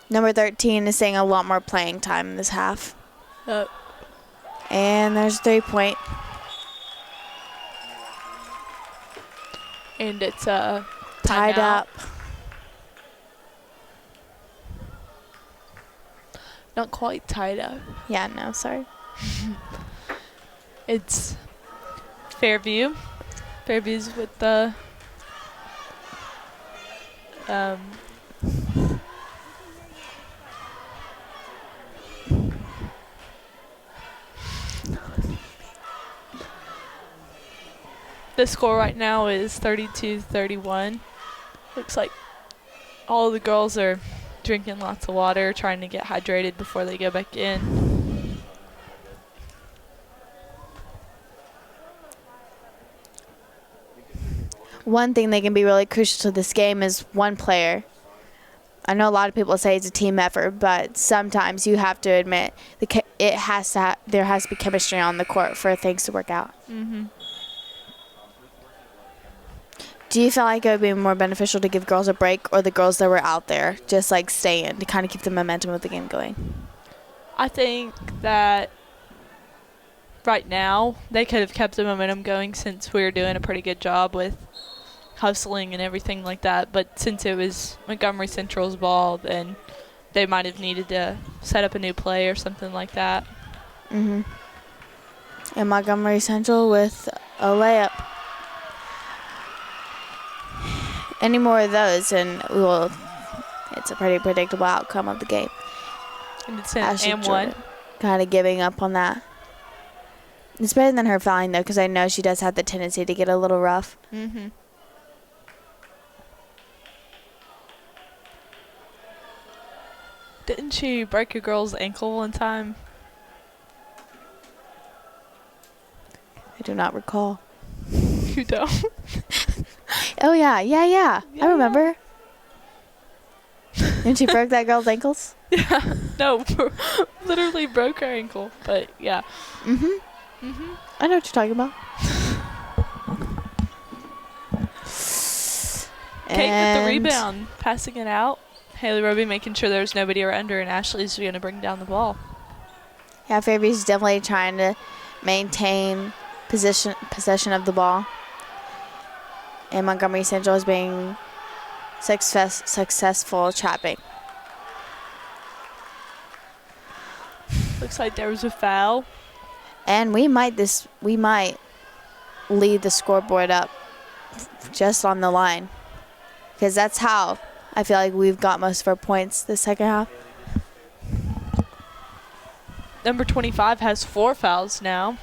Number 13 is seeing a lot more playing time in this half. And there's 3-point. And it's tied timeout. up. Not quite tied up. Yeah, no, sorry. It's Fairview. Fairview's with the the score right now is 32-31. Looks like all the girls are drinking lots of water, trying to get hydrated before they go back in. One thing that can be really crucial to this game is one player. I know a lot of people say it's a team effort, but sometimes you have to admit there has to be chemistry on the court for things to work out. Mm-hmm. Do you feel like it would be more beneficial to give girls a break, or the girls that were out there just like stay in to kind of keep the momentum of the game going? I think that right now they could have kept the momentum going since we were doing a pretty good job with hustling and everything like that. But since it was Montgomery Central's ball, then they might have needed to set up a new play or something like that. Mm-hmm. And Montgomery Central with a layup. Any more of those, and it's a pretty predictable outcome of the game. And it's an and one. Kind of giving up on that. It's better than her fouling, though, because I know she does have the tendency to get a little rough. Mm-hmm. Didn't she break a girl's ankle one time? I do not recall. You don't? Oh, yeah. I remember. And she broke that girl's ankles? Yeah. No, literally broke her ankle. But, yeah. Mm-hmm. Mm-hmm. I know what you're talking about. Kate with the rebound, passing it out. Haley Roby making sure there's nobody around her, and Ashley's going to bring down the ball. Yeah, Fairview's definitely trying to maintain possession of the ball. And Montgomery Central is being successful trapping. Looks like there was a foul. And we might lead the scoreboard up just on the line, because that's how I feel like we've got most of our points this second half. Number 25 has 4 fouls now.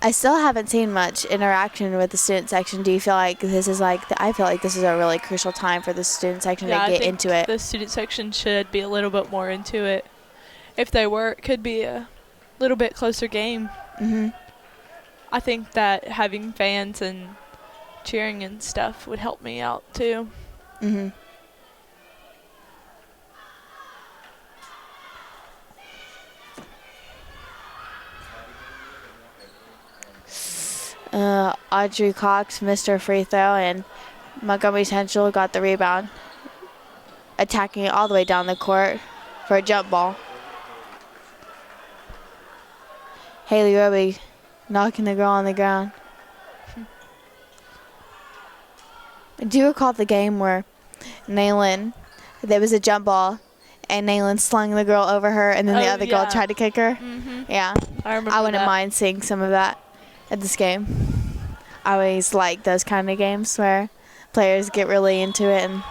I still haven't seen much interaction with the student section. Do you feel like this is I feel like this is a really crucial time for the student section to I get think into it. the student section should be a little bit more into it. If they were, it could be a little bit closer game. Mhm. I think that having fans and cheering and stuff would help me out too. Mhm. Audrey Cox missed her free throw, and Montgomery Central got the rebound, attacking it all the way down the court for a jump ball. Haley Roby knocking the girl on the ground. Do you recall the game where Naylin, there was a jump ball, and Naylin slung the girl over her, and then the other girl tried to kick her? Yeah. I remember I wouldn't that. mind seeing some of that at this game. I always like those kind of games where players get really into it and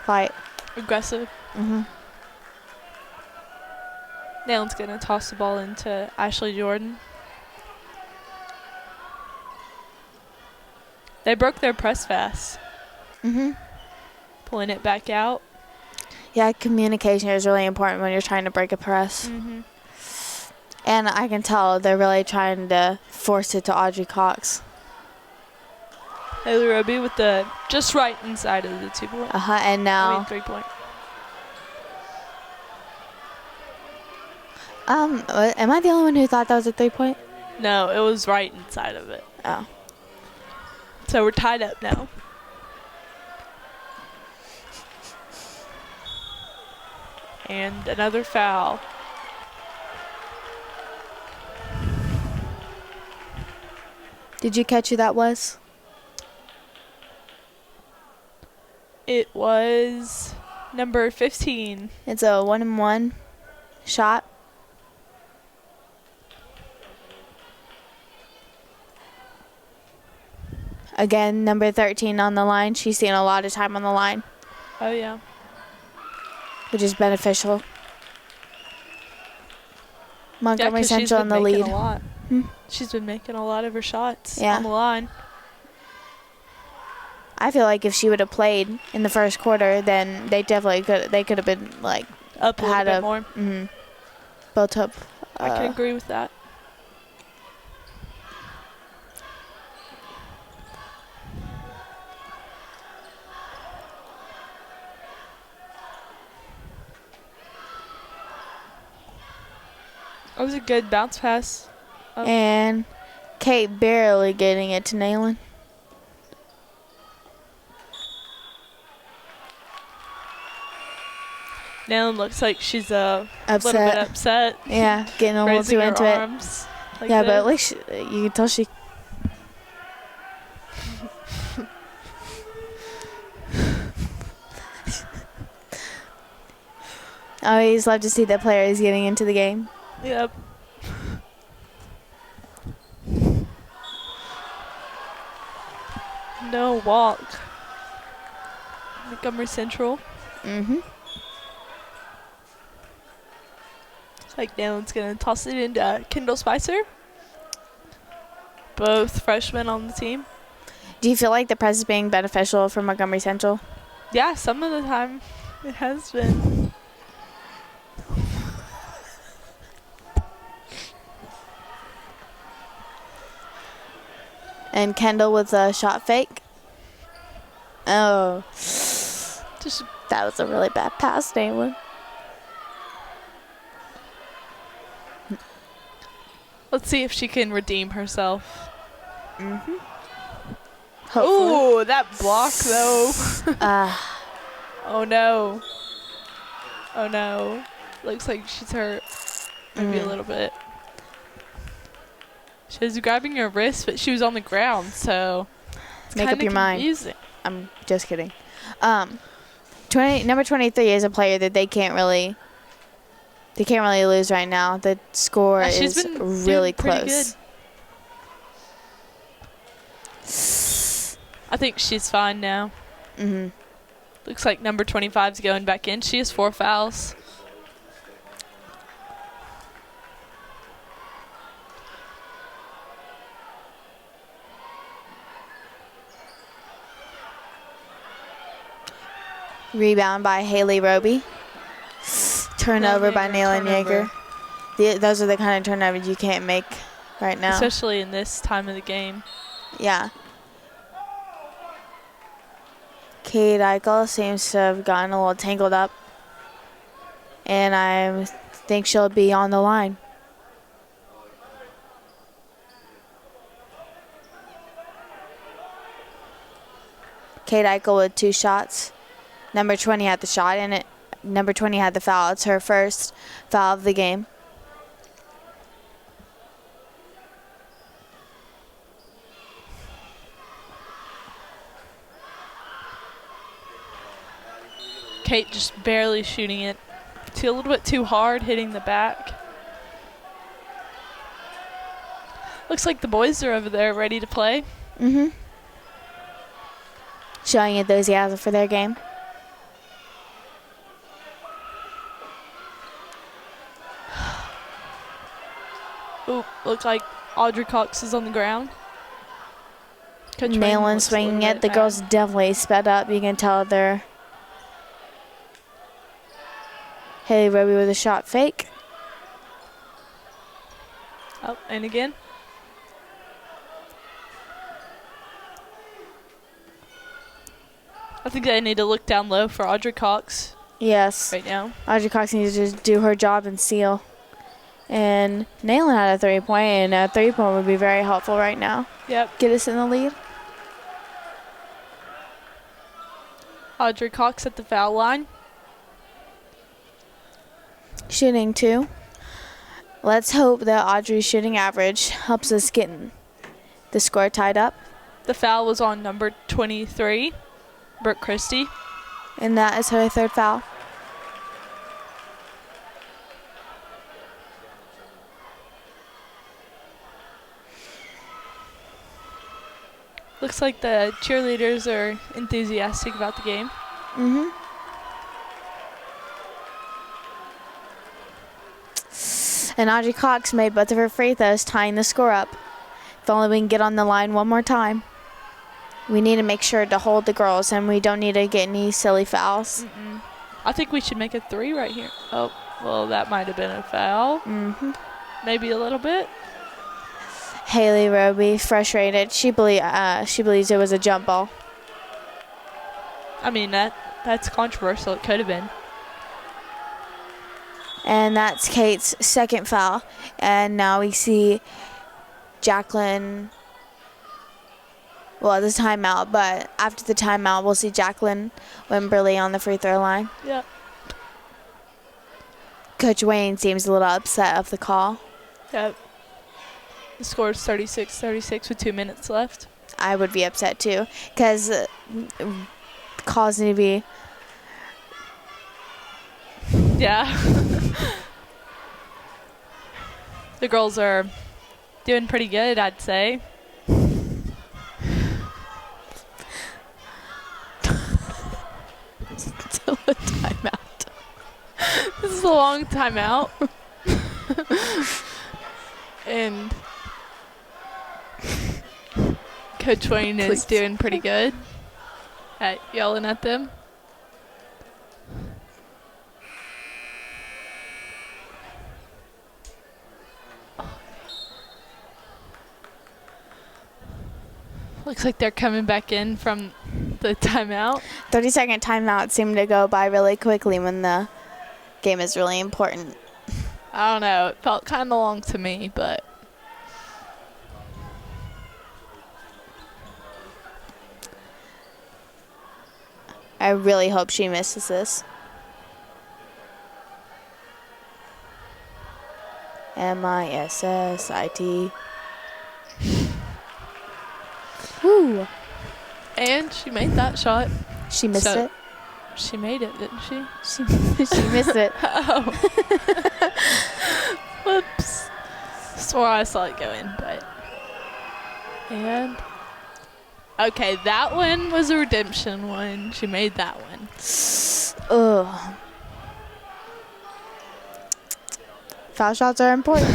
fight. Aggressive. Mhm. Nalen's going to toss the ball into Ashley Jordan. They broke their press fast. Mhm. Pulling it back out. Yeah, communication is really important when you're trying to break a press. And I can tell they're really trying to force it to Audrey Cox. Haley Roby with the just right inside of the 2-point. And now 3-point. am I the only one who thought that was a 3-point? No, it was right inside of it. Oh. So we're tied up now. And another foul. Did you catch who that was? It was number 15. It's a 1-and-1 shot. Again, number 13 on the line. She's seen a lot of time on the line, Oh, yeah. which is beneficial. Montgomery 'cause she's Central in been the making lead. a lot. Hmm? She's been making a lot of her shots Yeah. on the line. I feel like if she would have played in the first quarter, then they definitely could. They could have been like Up a little had bit a more. built up. I can agree with that. That was a good bounce pass. Oh. And Kate barely getting it to Naylin. Nayland looks like she's a little bit Upset. upset. Yeah, getting a little Raising too her into it. arms like Yeah, but at this. least you can tell she. I always love to see the players getting into the game. Yep. No walk. Montgomery Central. Mm-hmm. Looks like Nalen's going to toss it into Kendall Spicer. Both freshmen on the team. Do you feel like the press is being beneficial for Montgomery Central? Yeah, some of the time it has been. And Kendall with a shot fake. Oh, Just that was a really bad pass, Naylin. let's see if she can redeem herself. Mm-hmm. Oh, that block though. Oh no. Oh no. Looks like she's hurt. Maybe a little bit. She was grabbing her wrist, but she was on the ground, so it's Make up kinda your mind. confusing. I'm just kidding. Number 23 is a player that they can't really lose right now. The score Yeah, she's is been really doing pretty close. I think she's fine now. Mm-hmm. Looks like number 25 is going back in. She has 4 fouls. Rebound by Haley Roby. Turnover by Nayland turnover. Yeager. Those are the kind of turnovers you can't make right now. Especially in this time of the game. Yeah. Kate Eichel seems to have gotten a little tangled up. And I think she'll be on the line. Kate Eichel with 2 shots. Number 20 had the shot, and number 20 had the foul. It's her first foul of the game. Kate just barely shooting it. A little bit too hard, hitting the back. Looks like the boys are over there ready to play. Mm-hmm. Showing enthusiasm for their game. Ooh, look like Audrey Cox is on the ground. Coach Wayne Nayland looks a swinging little it. bit The mad. girls definitely sped up. You can tell they're Haley Roby with a shot fake. Oh, and again. I think they need to look down low for Audrey Cox Yes. right now. Audrey Cox needs to do her job and seal. And Nayland had a 3-point, and a 3-point would be very helpful right now. Yep. Get us in the lead. Audrey Cox at the foul line. Shooting 2. Let's hope that Audrey's shooting average helps us get the score tied up. The foul was on number 23, Brooke Christie. And that is her 3rd foul. Looks like the cheerleaders are enthusiastic about the game. Mm-hmm. And Audrey Cox made both of her free throws, tying the score up. If only we can get on the line one more time. We need to make sure to hold the girls, and we don't need to get any silly fouls. I think we should make a 3 right here. Oh, well, that might have been a foul. Mm-hmm. Maybe a little bit. Haley Roby, frustrated. She believes it was a jump ball. I mean, that's controversial. It could have been. And that's Kate's 2nd foul. And now we see Jacqueline. Well, this timeout, but after the timeout, we'll see Jacqueline Wimberly on the free throw line. Yep. Coach Wayne seems a little upset of the call. Yep. The score is 36-36 with 2 minutes left. I would be upset too, because calls need to be. Yeah. The girls are doing pretty good, I'd say. Still a timeout. This is a long timeout. And Coach Wayne is doing pretty good at yelling at them. Looks like they're coming back in from the timeout. 30-second timeout seemed to go by really quickly when the game is really important. I don't know. It felt kind of long to me, but I really hope she misses this. MISSIT. Woo! and she made that shot. She missed So- it. She made it, didn't she? She missed it. Oh. Whoops. Swore I saw it go in, but. And. Okay, that one was a redemption one. She made that one. Ugh. Foul shots are important.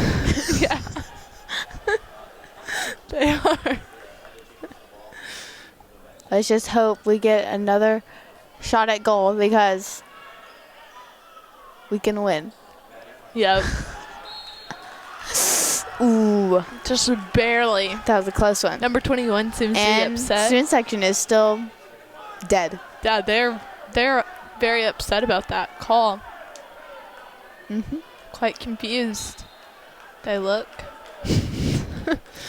Yeah. They are. Let's just hope we get another shot at goal because we can win. Yep. Ooh, Just barely. that was a close one. Number 21 seems to be And upset. student section is still dead. Yeah, they're very upset about that call. Quite confused. They look.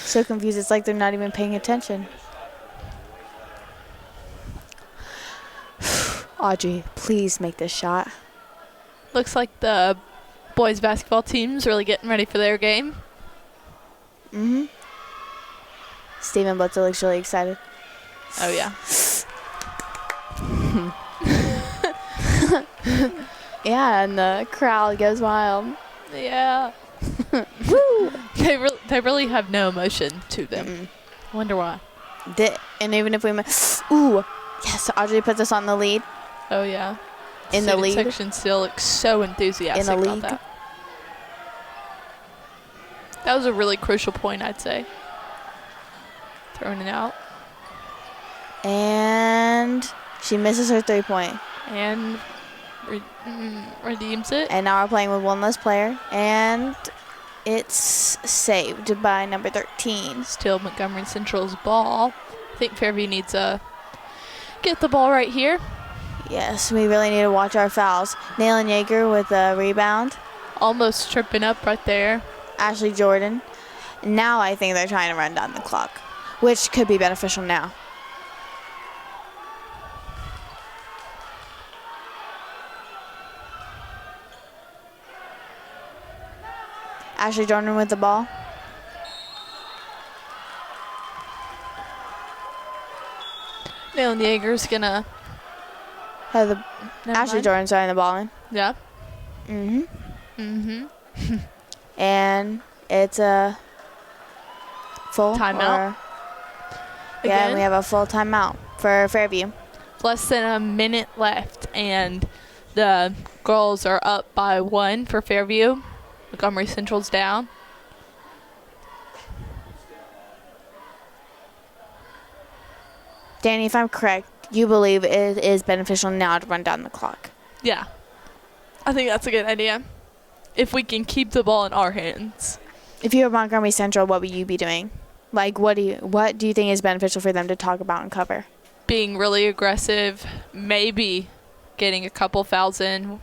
So confused, it's like they're not even paying attention. Audrey, please make this shot. Looks like the boys basketball team's really getting ready for their game. Steven Blitzer looks really excited. Oh, yeah. Yeah, and the crowd goes wild. Yeah. They really have no emotion to them. Wonder why. And even if we ooh, yes, Audrey puts us on the lead. Oh, yeah. In the Student league. section still looks so enthusiastic In the about league. that. That was a really crucial point, I'd say. Throwing it out. And she misses her 3-point. And redeems it. And now we're playing with one less player. And it's saved by number 13. Still Montgomery Central's ball. I think Fairview needs to get the ball right here. Yes, we really need to watch our fouls. Nayland Yeager with a rebound. Almost tripping up right there. Ashley Jordan. Now I think they're trying to run down the clock, which could be beneficial now. Ashley Jordan with the ball. Nayland Yeager's gonna. Ashley mind. Jordan's throwing the ball in. Yeah. And it's a full Timeout. Yeah, Again? we have a full timeout for Fairview. Less than a minute left, and the girls are up by 1 for Fairview. Montgomery Central's down. Danny, if I'm correct, you believe it is beneficial now to run down the clock. Yeah. I think that's a good idea. If we can keep the ball in our hands. If you were Montgomery Central, what would you be doing? Like, what do you think is beneficial for them to talk about and cover? Being really aggressive, maybe getting a couple fouls in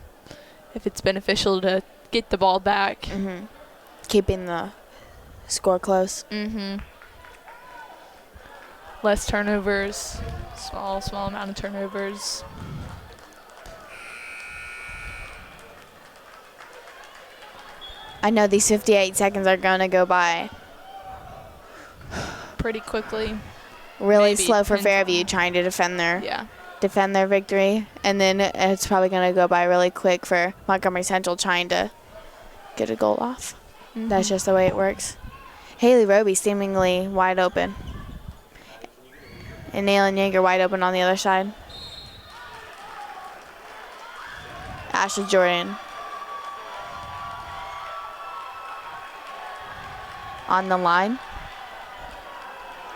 if it's beneficial to get the ball back. Keeping the score close. Less turnovers, small amount of turnovers. I know these 58 seconds are going to go by Pretty quickly. really Maybe, slow for depends Fairview on- trying to defend Yeah. their victory. And then it's probably going to go by really quick for Montgomery Central trying to get a goal off. That's just the way it works. Haley Roby seemingly wide open. And Nayland Yeager wide open on the other side. Ashley Jordan on the line.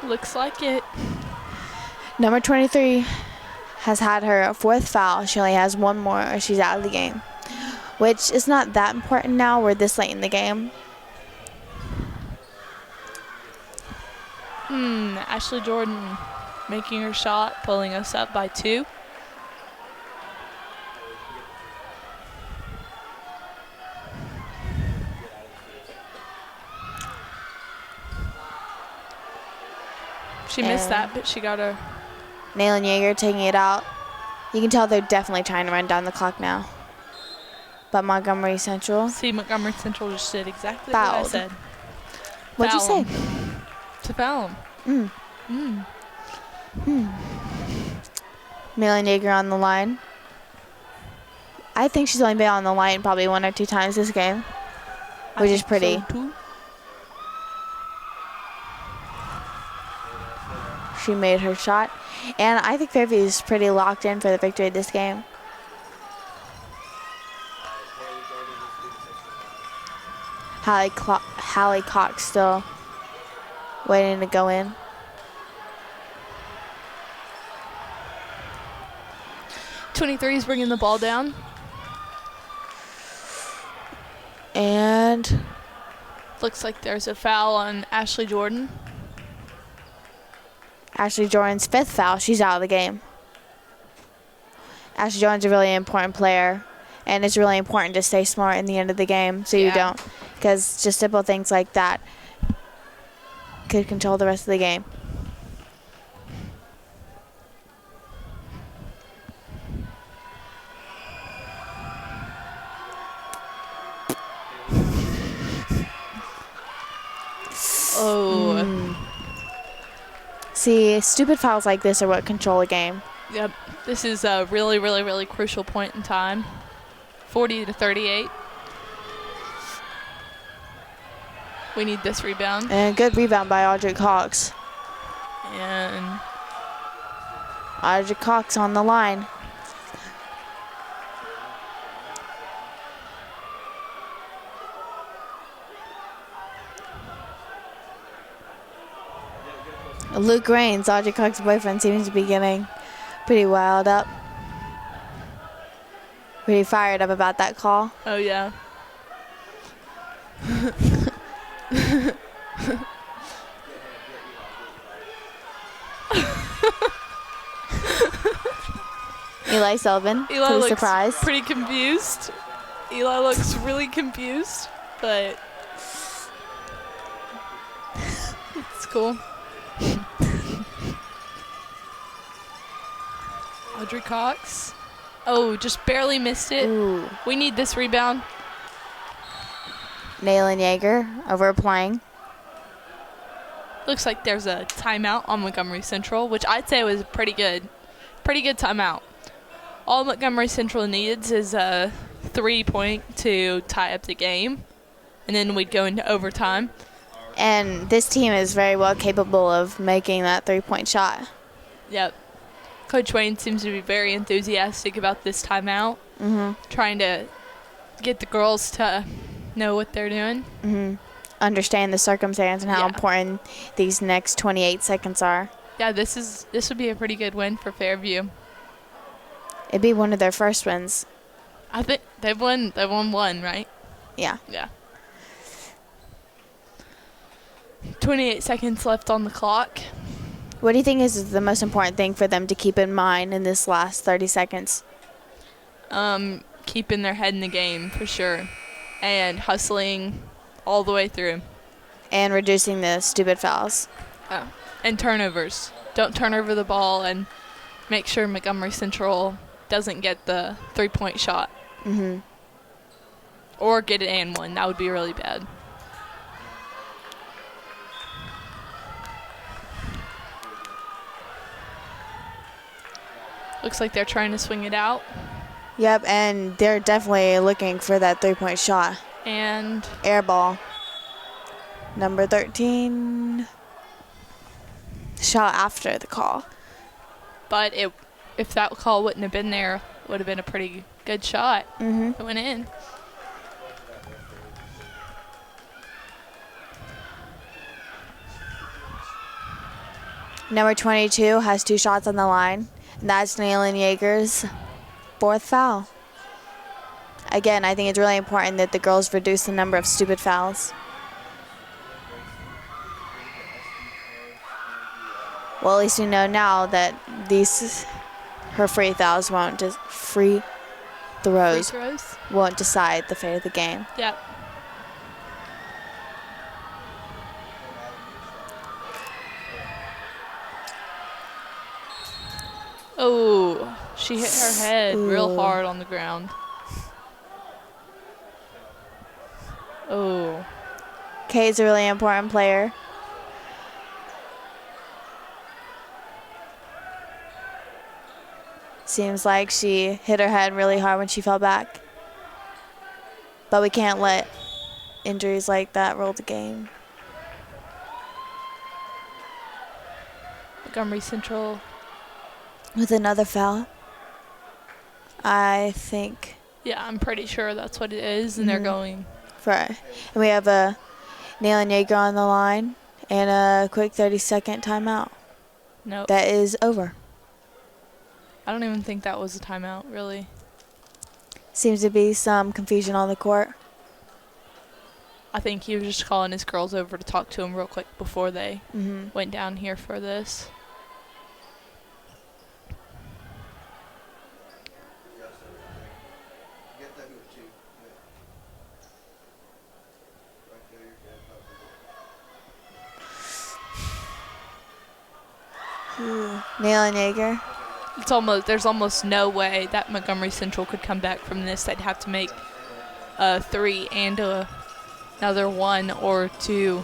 Looks like it. Number 23 has had her fourth foul. She only has one more or she's out of the game, which is not that important now. We're this late in the game. Ashley Jordan making her shot, pulling us up by 2. She missed that, but she got her. Nayland Yeager taking it out. You can tell they're definitely trying to run down the clock now. But Montgomery Central. See, Montgomery Central just did exactly Fouled. what I said. What'd you Foul say? 'em. To foul him. Nayland Yeager on the line. I think she's only been on the line probably 1 or 2 times this game, which is pretty. So too. She made her shot. And I think Fairview is pretty locked in for the victory of this game. Hallie Cox still waiting to go in. 23 is bringing the ball down. And Looks like there's a foul on Ashley Jordan. Ashley Jordan's 5th foul. She's out of the game. Ashley Jordan's a really important player, and it's really important to stay smart in the end of the game so you don't, because just simple things like that could control the rest of the game. Oh. See, stupid fouls like this are what control a game. Yep. This is a really, really, really crucial point in time. 40-38. We need this rebound. And a good rebound by Audrey Cox. And Audrey Cox on the line. Luke Rains, Audrey Cox's boyfriend, seems to be getting pretty wild up. Pretty fired up about that call. oh yeah. Eli Sullivan, Eli pretty looks surprised. pretty confused. Eli looks really confused, but it's cool. Audrey Cox. Oh, just barely missed it. Ooh. We need this rebound. Naylin Yeager overplaying. Looks like there's a timeout on Montgomery Central, which I'd say was pretty good timeout. All Montgomery Central needs is a 3-point to tie up the game, and then we'd go into overtime. And this team is very well capable of making that 3-point shot. Yep. Coach Wayne seems to be very enthusiastic about this timeout, trying to get the girls to know what they're doing. Understand the circumstance and how important these next 28 seconds are. Yeah, this would be a pretty good win for Fairview. It'd be one of their first wins. I think they've won one, right? Yeah. Yeah. 28 seconds left on the clock. What do you think is the most important thing for them to keep in mind in this last 30 seconds? Keeping their head in the game for sure, and hustling all the way through. And reducing the stupid fouls. Oh. And turnovers. Don't turn over the ball, and make sure Montgomery Central doesn't get the 3-point shot. Or get it and one. That would be really bad. Looks like they're trying to swing it out. Yep, and they're definitely looking for that 3-point shot. And Air ball. Number 13. Shot after the call. but if that call wouldn't have been there, it would have been a pretty good shot. It went in. Number 22 has 2 shots on the line, and that's Naylin Yeager's 4th foul. Again, I think it's really important that the girls reduce the number of stupid fouls. Well, at least we know now that her free throws won't decide the fate of the game. Yep. Oh, she hit her head real hard on the ground. Oh. Kate's a really important player. Seems like she hit her head really hard when she fell back. But we can't let injuries like that rule the game. Montgomery Central. With another foul, I think. Yeah, I'm pretty sure that's what it is, and they're going. And we have a Naylin Yeager on the line and a quick 30-second timeout. Nope. That is over. I don't even think that was a timeout, really. Seems to be some confusion on the court. I think he was just calling his girls over to talk to him real quick before they went down here for this. Nail Yeager. There's almost no way that Montgomery Central could come back from this. They'd have to make a 3 and another 1 or 2.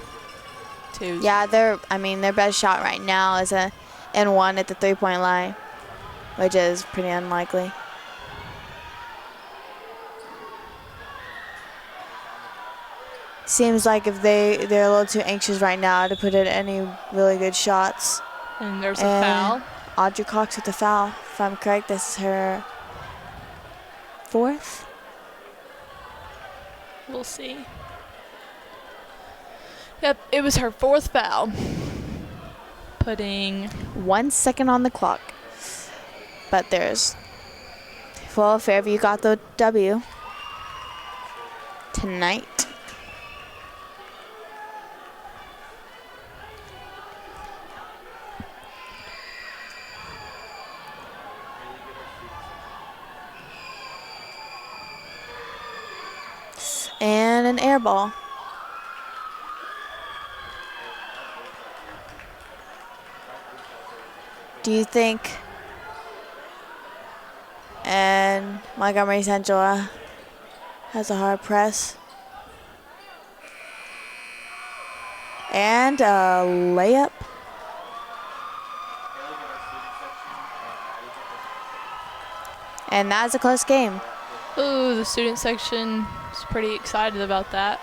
Yeah, their best shot right now is a and 1 at the 3-point line, which is pretty unlikely. Seems like if they're a little too anxious right now to put in any really good shots. And there's a foul. Audrey Cox with the foul. If I'm correct, this is her 4th. We'll see. Yep, it was her 4th foul. Putting 1 second on the clock. But Fairview got the W tonight. And an air ball. Do you think and Montgomery Central has a hard press? And a layup. And that's a close game. Ooh, the student section is pretty excited about that.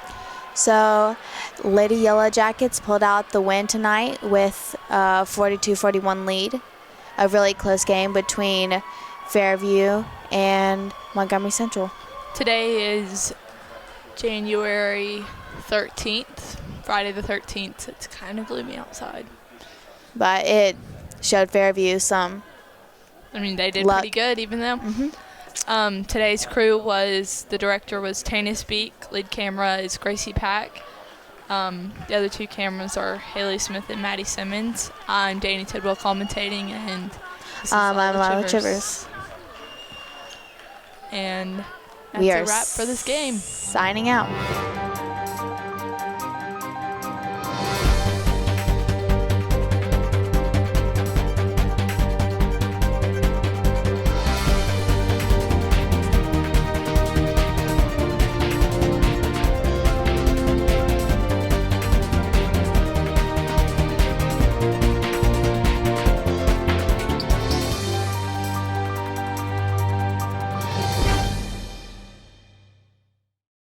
So, Lady Yellow Jackets pulled out the win tonight with a 42-41 lead. A really close game between Fairview and Montgomery Central. Today is January 13th, Friday the 13th. It's kind of gloomy outside. But it showed Fairview some they did luck. Pretty good, even though. Today's crew the director was Tanis Beek, lead camera is Gracie Pack. The other 2 cameras are Haley Smith and Maddie Simmons. I'm Danny Tidwell commentating, and this is I'm Lila Chivers. And that's a wrap for this game. Signing out.